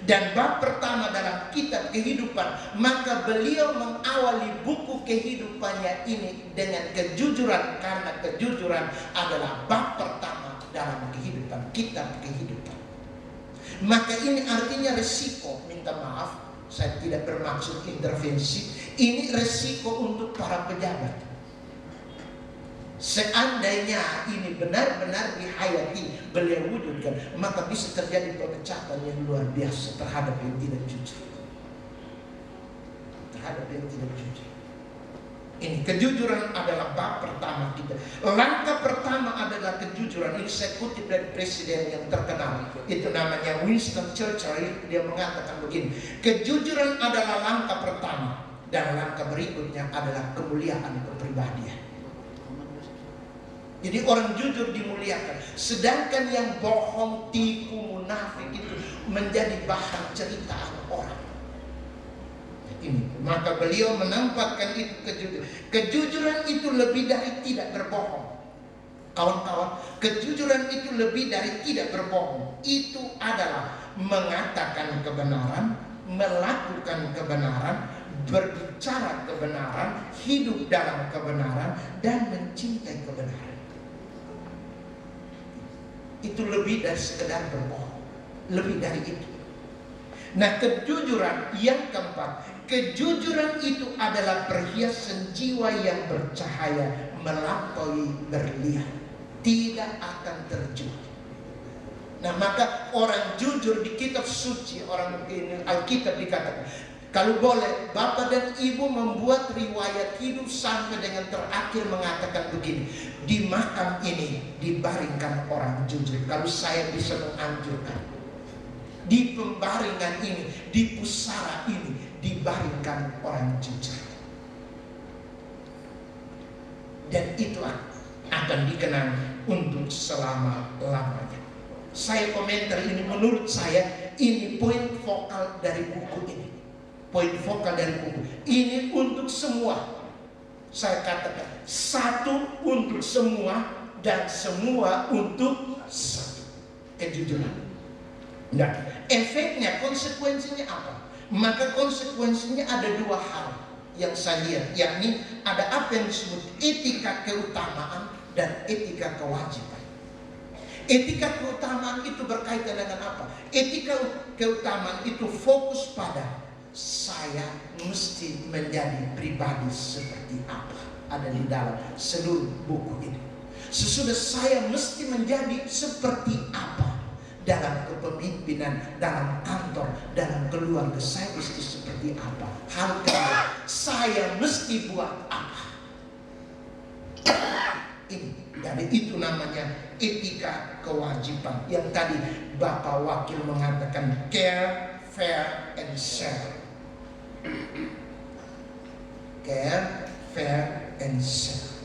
Dan bab pertama dalam kitab kehidupan. Maka beliau mengawali buku kehidupannya ini dengan kejujuran. Karena kejujuran adalah bab pertama dalam kehidupan, kitab kehidupan. Maka ini artinya resiko, minta maaf, saya tidak bermaksud intervensi, ini resiko untuk para pejabat. Seandainya ini benar-benar dihayati, beliau wujudkan, maka bisa terjadi pemecatan yang luar biasa terhadap yang tidak jujur. Terhadap yang tidak jujur. Ini kejujuran adalah bab pertama kita. Langkah pertama adalah kejujuran. Ini saya kutip dari presiden yang terkenal. Itu namanya Winston Churchill. Dia mengatakan begini, kejujuran adalah langkah pertama, dan langkah berikutnya adalah kemuliaan kepribadian. Jadi orang jujur dimuliakan, sedangkan yang bohong, tipu, munafik itu menjadi bahan ceritaan orang. Ini, maka beliau menempatkan itu kejujuran. Kejujuran itu lebih dari tidak berbohong. Kawan-kawan, kejujuran itu lebih dari tidak berbohong. Itu adalah mengatakan kebenaran, melakukan kebenaran, berbicara kebenaran, hidup dalam kebenaran, dan mencintai kebenaran. Itu lebih dari sekedar berbohong. Lebih dari itu. Nah, kejujuran yang keempat, kejujuran itu adalah perhiasan jiwa yang bercahaya melampaui berlian, tidak akan terjual. Nah, maka orang jujur di kitab suci, orang ini Alkitab dikatakan, kalau boleh Bapak dan Ibu membuat riwayat hidup sampai dengan terakhir mengatakan begini, di makam ini dibaringkan orang jujur. Kalau saya bisa menganjurkan, di pembaringan ini, di pusara ini dibaringkan orang jujur. Dan itu akan dikenang untuk selama-lamanya. Saya komentar ini, menurut saya ini poin vokal dari buku ini. Poin vokal dari buku ini untuk semua. Saya katakan, satu untuk semua dan semua untuk satu. Kejujuran. Nah, efeknya, konsekuensinya apa? Maka konsekuensinya ada dua hal yang saya lihat, yakni ada apa yang disebut etika keutamaan dan etika kewajiban. Etika keutamaan itu berkaitan dengan apa? Etika keutamaan itu fokus pada saya mesti menjadi pribadi seperti apa. Ada di dalam seluruh buku ini. Sesudah saya mesti menjadi seperti apa dalam kepemimpinan, dalam kantor, dalam keluarga, saya mesti seperti apa. Hal kedua, saya mesti buat apa. Ini, jadi itu namanya etika kewajiban. Yang tadi Bapak Wakil mengatakan care, fair, and share. Care, fair, and share.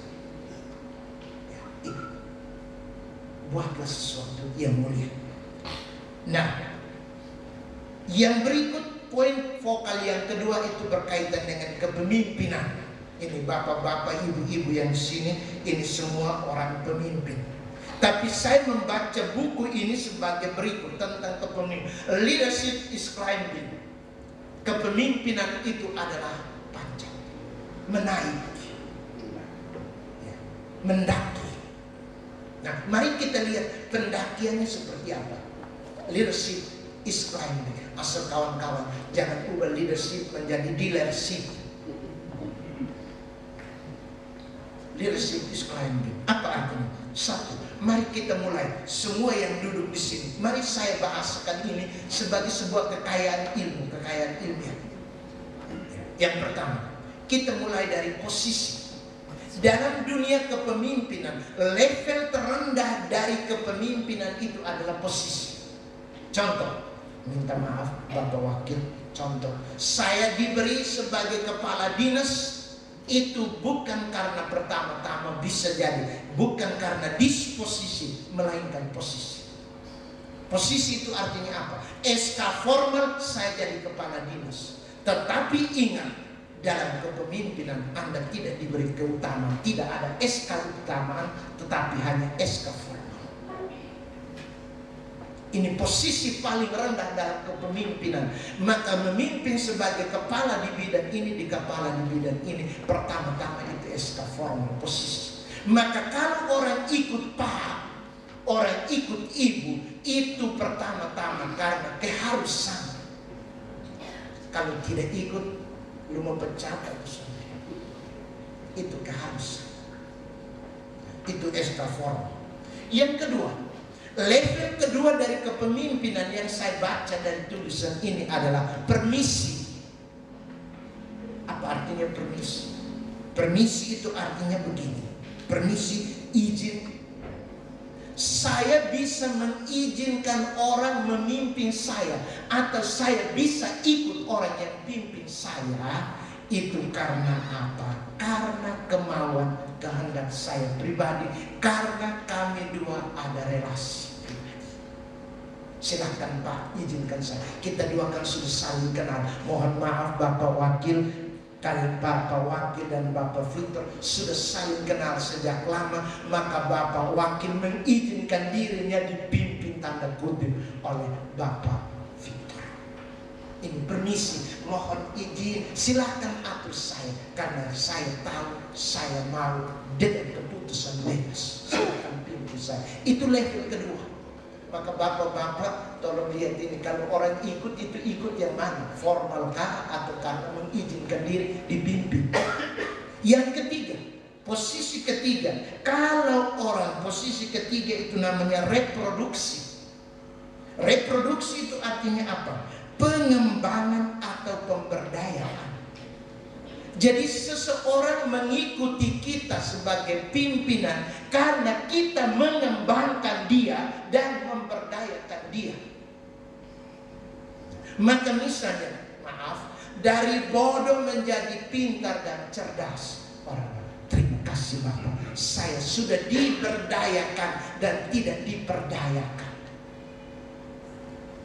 Ya, ini. Buatlah sesuatu yang mulia. Nah, yang berikut poin vokal yang kedua itu berkaitan dengan kepemimpinan. Ini bapak-bapak, ibu-ibu yang di sini, ini semua orang pemimpin. Tapi saya membaca buku ini sebagai berikut tentang kepemimpinan. Leadership is climbing. Kepemimpinan itu adalah panjang, menaik, ya, mendaki. Nah, mari kita lihat pendakiannya seperti apa. Leadership is climbing. Asal kawan-kawan jangan ubah leadership menjadi dealership. Leadership is climbing. Apa artinya? Satu, mari kita mulai. Semua yang duduk di sini, mari saya bahasakan ini sebagai sebuah kekayaan ilmu, kekayaan ilmiah. Yang pertama, kita mulai dari posisi. Dalam dunia kepemimpinan, level terendah dari kepemimpinan itu adalah posisi. Contoh, minta maaf Bapak Wakil, contoh, saya diberi sebagai kepala dinas, itu bukan karena pertama-tama bisa jadi, bukan karena disposisi, melainkan posisi. Posisi itu artinya apa? SK formal saya jadi kepala dinas. Tetapi ingat, dalam kepemimpinan Anda tidak diberi keutamaan, tidak ada SK keutamaan, tetapi hanya SK formal. Ini posisi paling rendah dalam kepemimpinan. Maka memimpin sebagai kepala di bidang ini, di kepala di bidang ini, pertama-tama itu SK formal, posisi. Maka kalau orang ikut Pak, orang ikut Ibu, itu pertama-tama karena keharusan. Kalau tidak ikut, lu mau pecat atau saudara. Itu keharusan. Itu estaforma. Yang kedua, level kedua dari kepemimpinan yang saya baca dari tulisan ini adalah permisi. Apa artinya permisi? Permisi itu artinya begini. Permisi, izin. Saya bisa mengizinkan orang memimpin saya, atau saya bisa ikut orang yang pimpin saya. Itu karena apa? Karena kemauan kehendak saya pribadi, karena kami dua ada relasi pribadi. Silahkan Pak, izinkan saya. Kita dua kan sudah saling kenal. Mohon maaf Bapak Wakil, kalian Bapak Wakil dan Bapak Victor sudah saling kenal sejak lama. Maka Bapak Wakil mengizinkan dirinya dipimpin tanda kutip oleh Bapak Victor. Ini permisi, mohon izin, silahkan atur saya, karena saya tahu saya mau dengan keputusan bebas. Silahkan pimpin saya. Itu level kedua. Maka bapak-bapak tolong lihat ini, kalau orang ikut itu ikut yang mana? Formalkah atau karena mengizinkan diri dipimpin? Yang ketiga, posisi ketiga, kalau orang posisi ketiga itu namanya reproduksi. Reproduksi itu artinya apa? Pengembangan atau pemberdayaan. Jadi seseorang mengikuti kita sebagai pimpinan karena kita mengembangkan dia dan memberdayakan dia. Maka misalnya, maaf, dari bodoh menjadi pintar dan cerdas. Orang, terima kasih Bapak, saya sudah diberdayakan dan tidak diperdayakan.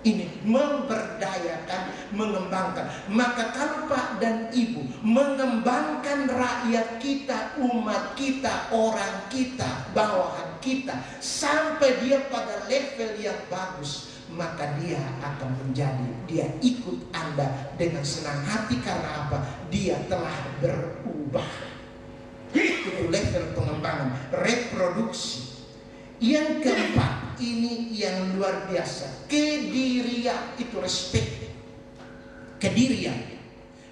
Ini memberdayakan, mengembangkan. Maka kalau Pak dan Ibu mengembangkan rakyat kita, umat kita, orang kita, bawahan kita, sampai dia pada level yang bagus, maka dia akan menjadi, dia ikut Anda dengan senang hati. Karena apa? Dia telah berubah. Itu level pengembangan, reproduksi. Yang keempat, ini yang luar biasa, kedirian. Itu respect, kedirian.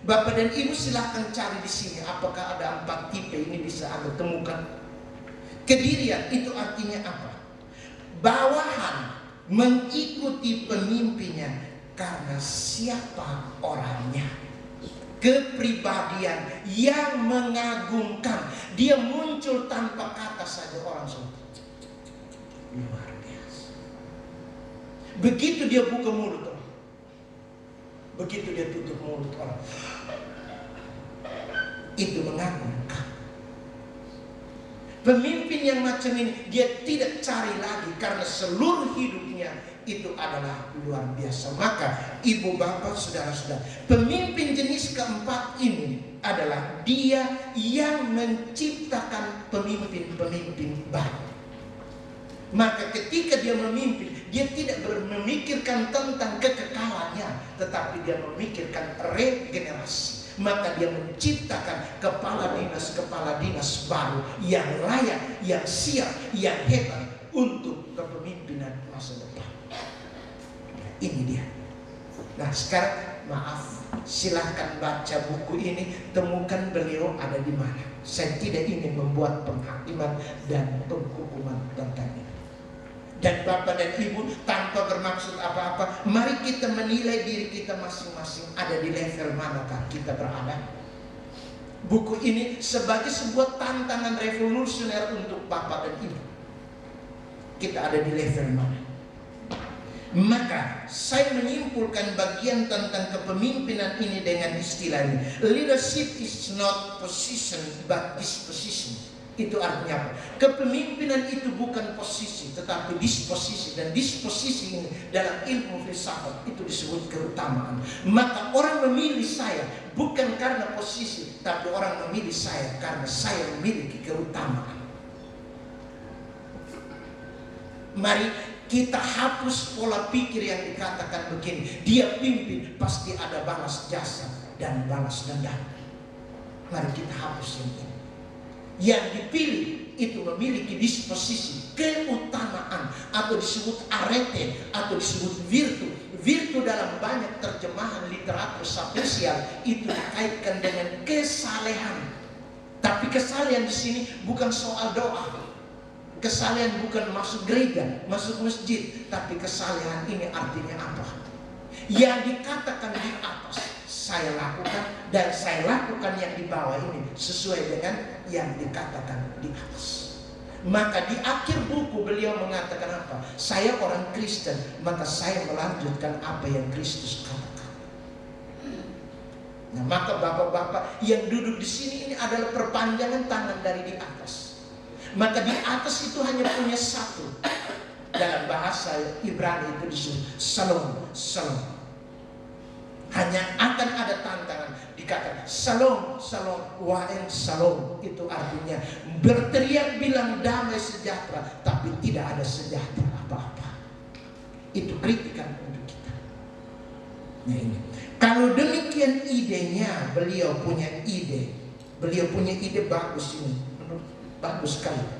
Bapak dan Ibu silahkan cari di sini, apakah ada 4 tipe ini bisa Anda temukan. Kedirian itu artinya apa? Bawahan mengikuti pemimpinnya karena siapa orangnya. Kepribadian yang mengagumkan, dia muncul tanpa kata saja orang semua. Luar biasa. Begitu dia buka mulut orang, begitu dia tutup mulut orang, itu mengagumkan. Pemimpin yang macam ini dia tidak cari lagi, karena seluruh hidupnya itu adalah luar biasa. Maka ibu bapak saudara-saudara, pemimpin jenis keempat ini adalah dia yang menciptakan pemimpin-pemimpin baru. Maka ketika dia memimpin, dia tidak memikirkan tentang kekekalannya, tetapi dia memikirkan regenerasi. Maka dia menciptakan kepala dinas baru yang layak, yang siap, yang hebat untuk kepemimpinan masa depan. Ini dia. Nah sekarang maaf, silahkan baca buku ini, temukan beliau ada di mana. Saya tidak ingin membuat penghakiman dan penghukuman tentang ini. Dan Bapak dan Ibu, tanpa bermaksud apa-apa, mari kita menilai diri kita masing-masing ada di level manakah kita berada. Buku ini sebagai sebuah tantangan revolusioner untuk Bapak dan Ibu. Kita ada di level mana? Maka saya menyimpulkan bagian tentang kepemimpinan ini dengan istilah ini. Leadership is not position but disposition. Itu artinya apa? Kepemimpinan itu bukan posisi, tetapi disposisi. Dan disposisi ini dalam ilmu filsafat itu disebut keutamaan. Maka orang memilih saya bukan karena posisi, tapi orang memilih saya karena saya memiliki keutamaan. Mari kita hapus pola pikir yang dikatakan begini, dia pimpin pasti ada balas jasa dan balas dendam. Mari kita hapus ini. Yang dipilih itu memiliki disposisi, keutamaan, atau disebut arete, atau disebut virtu. virtu dalam banyak terjemahan literatur sapesial itu dikaitkan dengan kesalehan. Tapi kesalehan di sini bukan soal doa. Kesalehan bukan masuk gereja, masuk masjid, tapi kesalehan ini artinya apa? Yang dikatakan di atas saya lakukan, dan saya lakukan yang di bawah ini sesuai dengan yang dikatakan di atas. Maka di akhir buku beliau mengatakan apa? Saya orang Kristen, maka saya melanjutkan apa yang Kristus katakan. Nah, maka bapak-bapak yang duduk di sini ini adalah perpanjangan tangan dari di atas. Maka di atas itu hanya punya satu. Dalam bahasa Ibrani itu disebut Shalom, Shalom. Hanya akan ada tantangan, dikatakan Shalom, Shalom, Wa'en Shalom. Itu artinya berteriak bilang damai sejahtera, tapi tidak ada sejahtera apa-apa. Itu kritikan untuk kita. Nah ini, kalau demikian idenya, beliau punya ide bagus ini, bagus sekali.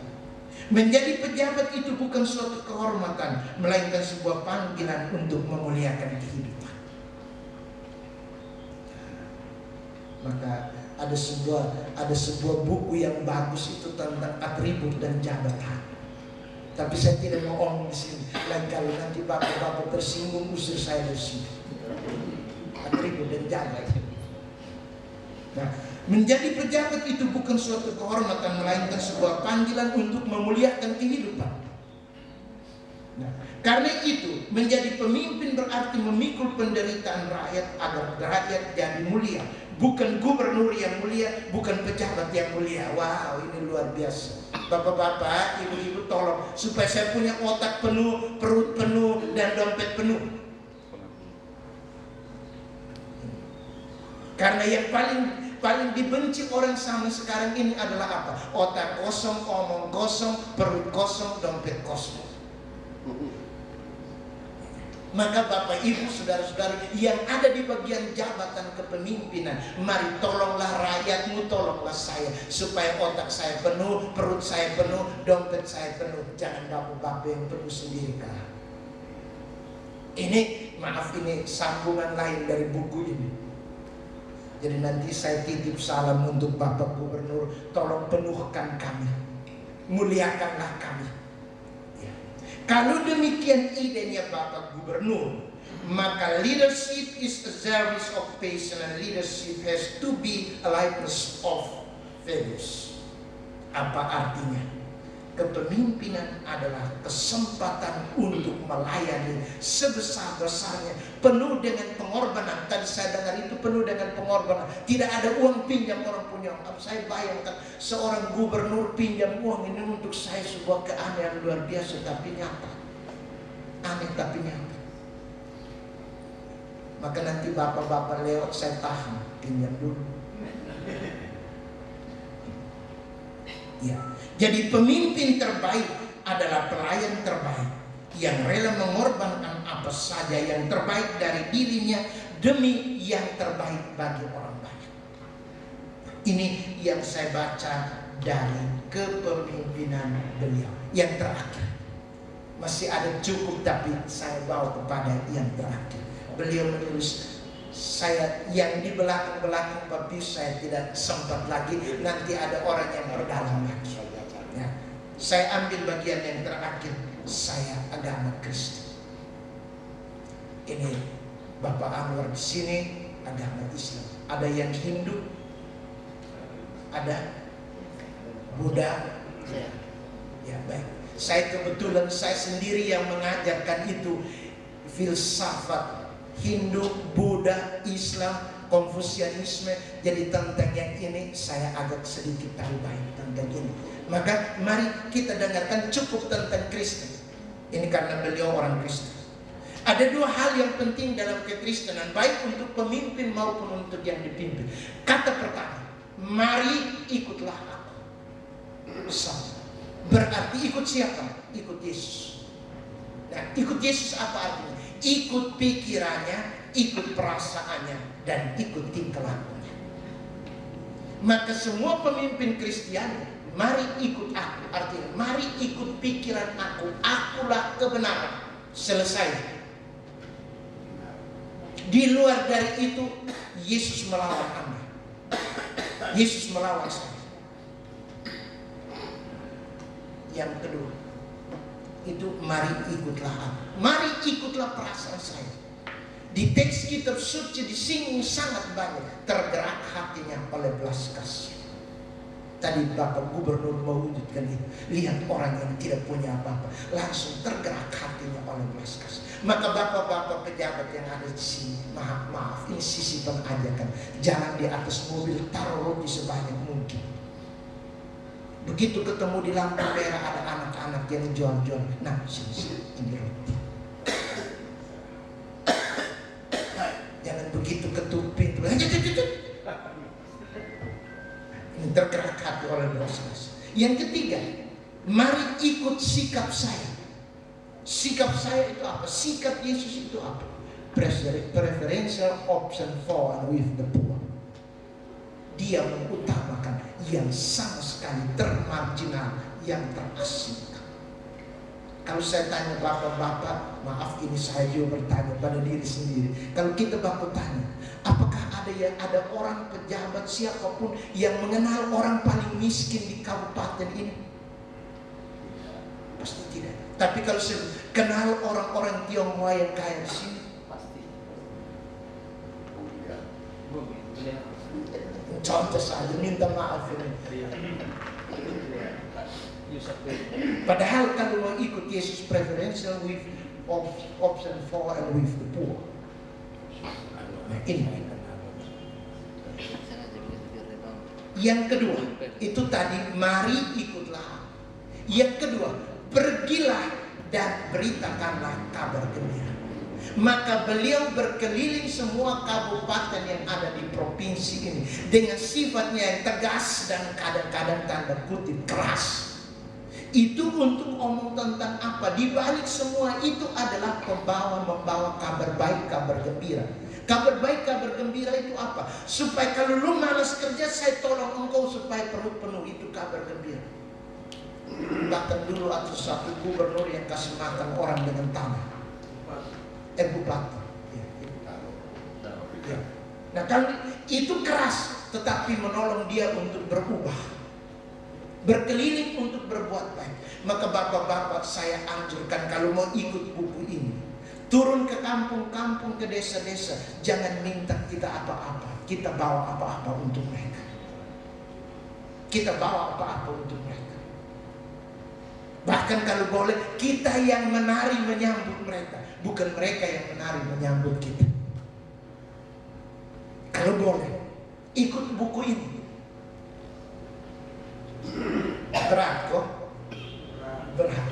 Menjadi pejabat itu bukan suatu kehormatan, melainkan sebuah panggilan untuk memuliakan kehidupan. Maka ada sebuah buku yang bagus itu tentang atribut dan jabatan. Tapi saya tidak mau omong di sini. Lain kali nanti bapak-bapak tersinggung, usir saya dari sini. Atribut dan jabatan. Nah, menjadi pejabat itu bukan suatu kehormatan, melainkan sebuah panggilan untuk memuliakan kehidupan. Nah, karena itu menjadi pemimpin berarti memikul penderitaan rakyat agar rakyat jadi mulia. Bukan gubernur yang mulia, bukan pejabat yang mulia. Wow, ini luar biasa. Bapak-bapak, ibu-ibu tolong supaya saya punya otak penuh, perut penuh, dan dompet penuh. Karena yang paling dibenci orang sama sekarang ini adalah apa? Otak kosong, omong kosong, perut kosong, dompet kosong. Maka Bapak Ibu saudara-saudari yang ada di bagian jabatan kepemimpinan, mari tolonglah rakyatmu, tolonglah saya, supaya otak saya penuh, perut saya penuh, dompet saya penuh. Jangan bapak-bapak yang penuh sendiri kan. Ini maaf, ini sambungan lain dari buku ini. Jadi nanti saya titip salam untuk Bapak Gubernur, tolong penuhkan kami, muliakanlah kami. Kalau demikian idenya Bapak Gubernur, maka leadership is a service of passion, and leadership has to be a likeness of values. Apa artinya? Kepemimpinan adalah kesempatan untuk melayani sebesar-besarnya, penuh dengan pengorbanan. Tadi saya dengar itu penuh dengan pengorbanan. Tidak ada uang pinjam orang punya. Saya bayangkan seorang gubernur pinjam uang ini untuk saya, sebuah keanehan luar biasa, tapi nyata. Aneh tapi nyata. Maka nanti bapak-bapak lewat saya tahan, pinjam dulu. Ya. Jadi pemimpin terbaik adalah pelayan terbaik yang rela mengorbankan apa saja yang terbaik dari dirinya demi yang terbaik bagi orang banyak. Ini yang saya baca dari kepemimpinan beliau. Yang terakhir, masih ada cukup tapi saya bawa kepada yang terakhir. Beliau menulis, saya yang di belakang-belakang Bapak saya tidak sempat lagi, nanti ada orang yang berdalam lagi. Ya, saya ambil bagian yang terakhir. Saya agama Kristen. Ini Bapak Anwar di sini agama Islam. Ada yang Hindu, ada Buddha. Ya baik. Saya kebetulan saya sendiri yang mengajarkan itu, filsafat Hindu, Buddha, Islam, Konfusianisme. Jadi tentang yang ini saya agak sedikit tahu baik tentang ini. Maka mari kita dengarkan cukup tentang Kristen. Ini karena beliau orang Kristen. Ada dua hal yang penting dalam kekristenan, baik untuk pemimpin maupun untuk yang dipimpin. Kata pertama, mari ikutlah aku. Sama. Berarti ikut siapa? Ikut Yesus. Nah, ikut Yesus apa artinya? Ikut pikirannya, ikut perasaannya, dan ikut tingkah lakunya. Maka semua pemimpin Kristiani, mari ikut aku. Artinya mari ikut pikiran aku. Akulah kebenaran. Selesai. Di luar dari itu, Yesus melawan Anda. Yesus melawan saya. Yang kedua, itu mari ikutlah aku. Mari ikutlah perasaan saya. Di teks kitab suci disinggung sangat banyak, tergerak hatinya oleh belas kasih. Tadi Bapak Gubernur mewujudkan itu. Lihat orang yang tidak punya apa-apa, langsung tergerak hatinya oleh belas kasih. Maka bapak-bapak pejabat yang ada di sini, maaf, ini sisipan aja kan. Jangan di atas mobil, taruh roti sebanyak mungkin. Begitu ketemu di lampu merah ada anak-anak yang jual-jual. Nah, sini, ini roti. Jangan begitu ketuk pintu. Ini tergerak hati oleh belas kasih. Yang ketiga, mari ikut sikap saya. Sikap saya itu apa? Sikap Yesus itu apa? Preferential option for and with the poor. Dia mengutamakan yang sama sekali termarginal, yang terasingkan. Kalau saya tanya bapak-bapak, maaf ini saya juga bertanya pada diri sendiri. Kalau kita bapak tanya, apakah ada orang pejabat siapapun yang mengenal orang paling miskin di kabupaten ini? Pasti tidak. Tapi kalau saya kenal orang-orang Tionghoa yang kaya di sini, pasti. Contoh saja, minta maaf ini. Padahal kalau mau ikut Yesus preferential with option for and with the poor. Nah, ini. Yang kedua, itu tadi mari ikutlah. Yang kedua, pergilah dan beritakanlah kabar gembira. Maka beliau berkeliling semua kabupaten yang ada di provinsi ini dengan sifatnya yang tegas dan kadang-kadang tanda kutip keras. Itu untuk omong tentang apa? Di balik semua itu adalah membawa kabar baik, kabar gembira. Kabar baik, kabar gembira itu apa? Supaya kalau lu malas kerja, saya tolong engkau supaya perut penuh. Itu kabar gembira. Bahkan dulu ada satu gubernur yang kasih makan orang dengan tanah. Bupati. Ya. Nah kalau itu keras, tetapi menolong dia untuk berubah, berkeliling untuk berbuat baik. Maka bapak-bapak saya anjurkan kalau mau ikut buku ini, turun ke kampung-kampung, ke desa-desa. Jangan minta kita apa-apa, kita bawa apa-apa untuk mereka. Kita bawa apa-apa untuk mereka. Bahkan kalau boleh, kita yang menari menyambut mereka, bukan mereka yang menari menyambut kita. Kalau boleh, ikut buku ini. Berat kok? Berat.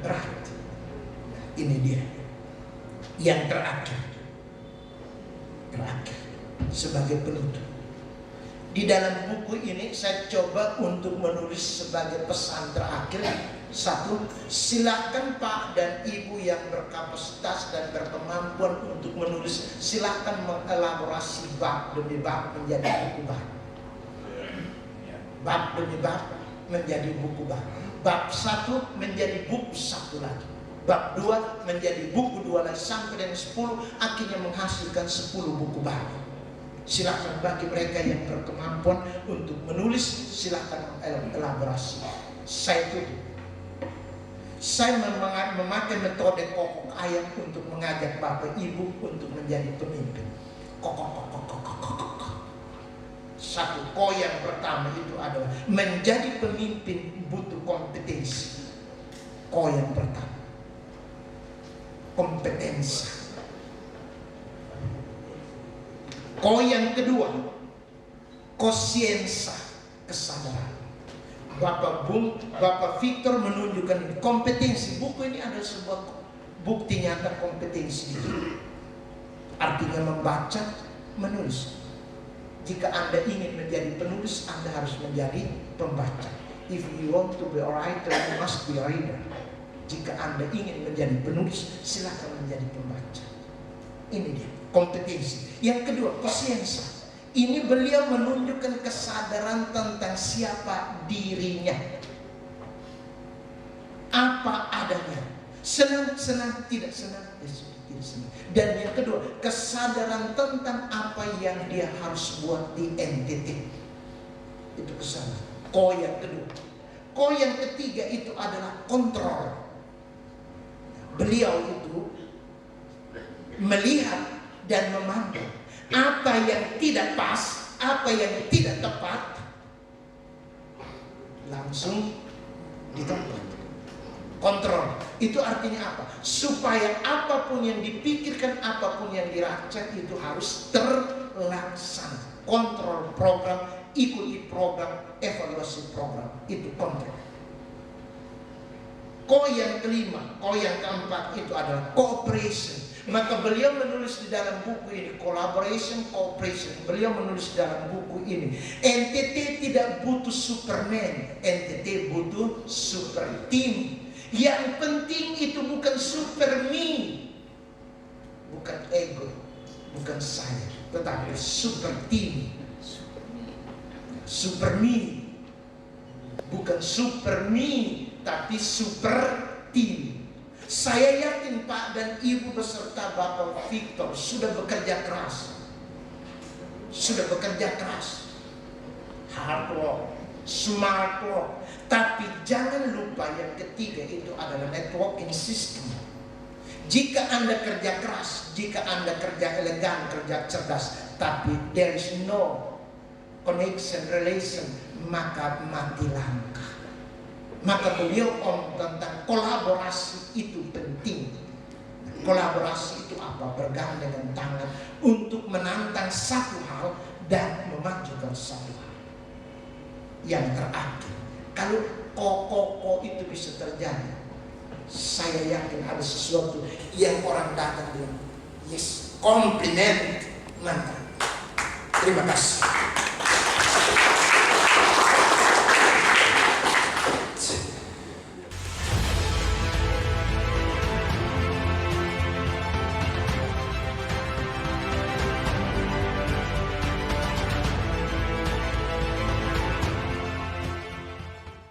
Berat. Ini dia. Yang terakhir. Sebagai penutup. Di dalam buku ini saya coba untuk menulis sebagai pesan terakhir. Satu, silakan Pak dan Ibu yang berkapasitas dan berkemampuan untuk menulis, silakan mengelaborasi bab demi bab menjadi buku baru. Bab demi bab menjadi buku baru. Bab 1 menjadi buku 1 lagi. Bab 2 menjadi buku 2 lagi sampai dengan 10, akhirnya menghasilkan 10 buku baru. Silakan bagi mereka yang berkemampuan untuk menulis, silakan elaborasi. Saya tutup. Saya memakai metode kokok ayam untuk mengajak Bapak Ibu untuk menjadi pemimpin. Satu ko yang pertama itu adalah menjadi pemimpin butuh kompetensi. Ko yang pertama, kompetensi. Ko yang kedua, kosiensa, kesadaran. Bapak Victor menunjukkan kompetensi. Buku ini adalah sebuah bukti nyata kompetensi. Artinya membaca, menulis. Jika Anda ingin menjadi penulis, Anda harus menjadi pembaca. If you want to be a writer, you must be a reader. Jika Anda ingin menjadi penulis, silakan menjadi pembaca. Ini dia, kompetensi. Yang kedua, kosiensa. Ini beliau menunjukkan kesadaran tentang siapa dirinya. Apa adanya. Senang, senang, tidak senang, tidak senang. Dan yang kedua, kesadaran tentang apa yang dia harus buat di NTT. Itu kesadaran. Ko yang kedua. Ko yang ketiga itu adalah kontrol. Beliau itu melihat dan memandang apa yang tidak pas, apa yang tidak tepat, langsung ditempel. Kontrol itu artinya apa? Supaya apapun yang dipikirkan, apapun yang dirancang itu harus terlaksana. Kontrol program, ikuti program, evaluasi program, itu kontrol. Ko yang kelima, ko yang keempat itu adalah cooperation. Maka beliau menulis di dalam buku ini collaboration, cooperation. Beliau menulis di dalam buku ini, NTT tidak butuh Superman, NTT butuh super team. Yang penting itu bukan super me, bukan ego, bukan saya, tetapi super team. Super me, bukan super me, tapi super team. Saya yakin Pak dan Ibu beserta Bapak Victor sudah bekerja keras. Sudah bekerja keras. Hard work, smart work. Tapi jangan lupa yang ketiga itu adalah networking system. Jika Anda kerja keras, jika Anda kerja elegan, kerja cerdas, tapi there is no connection, relation, maka mati langkah. Maka beliau tentang kolaborasi itu penting. Kolaborasi itu apa? Bergandengan tangan untuk menantang satu hal dan memajukan satu hal. Yang terakhir, kalau koko itu bisa terjadi, saya yakin ada sesuatu yang orang datang bilang, yes, compliment, mantap. Terima kasih.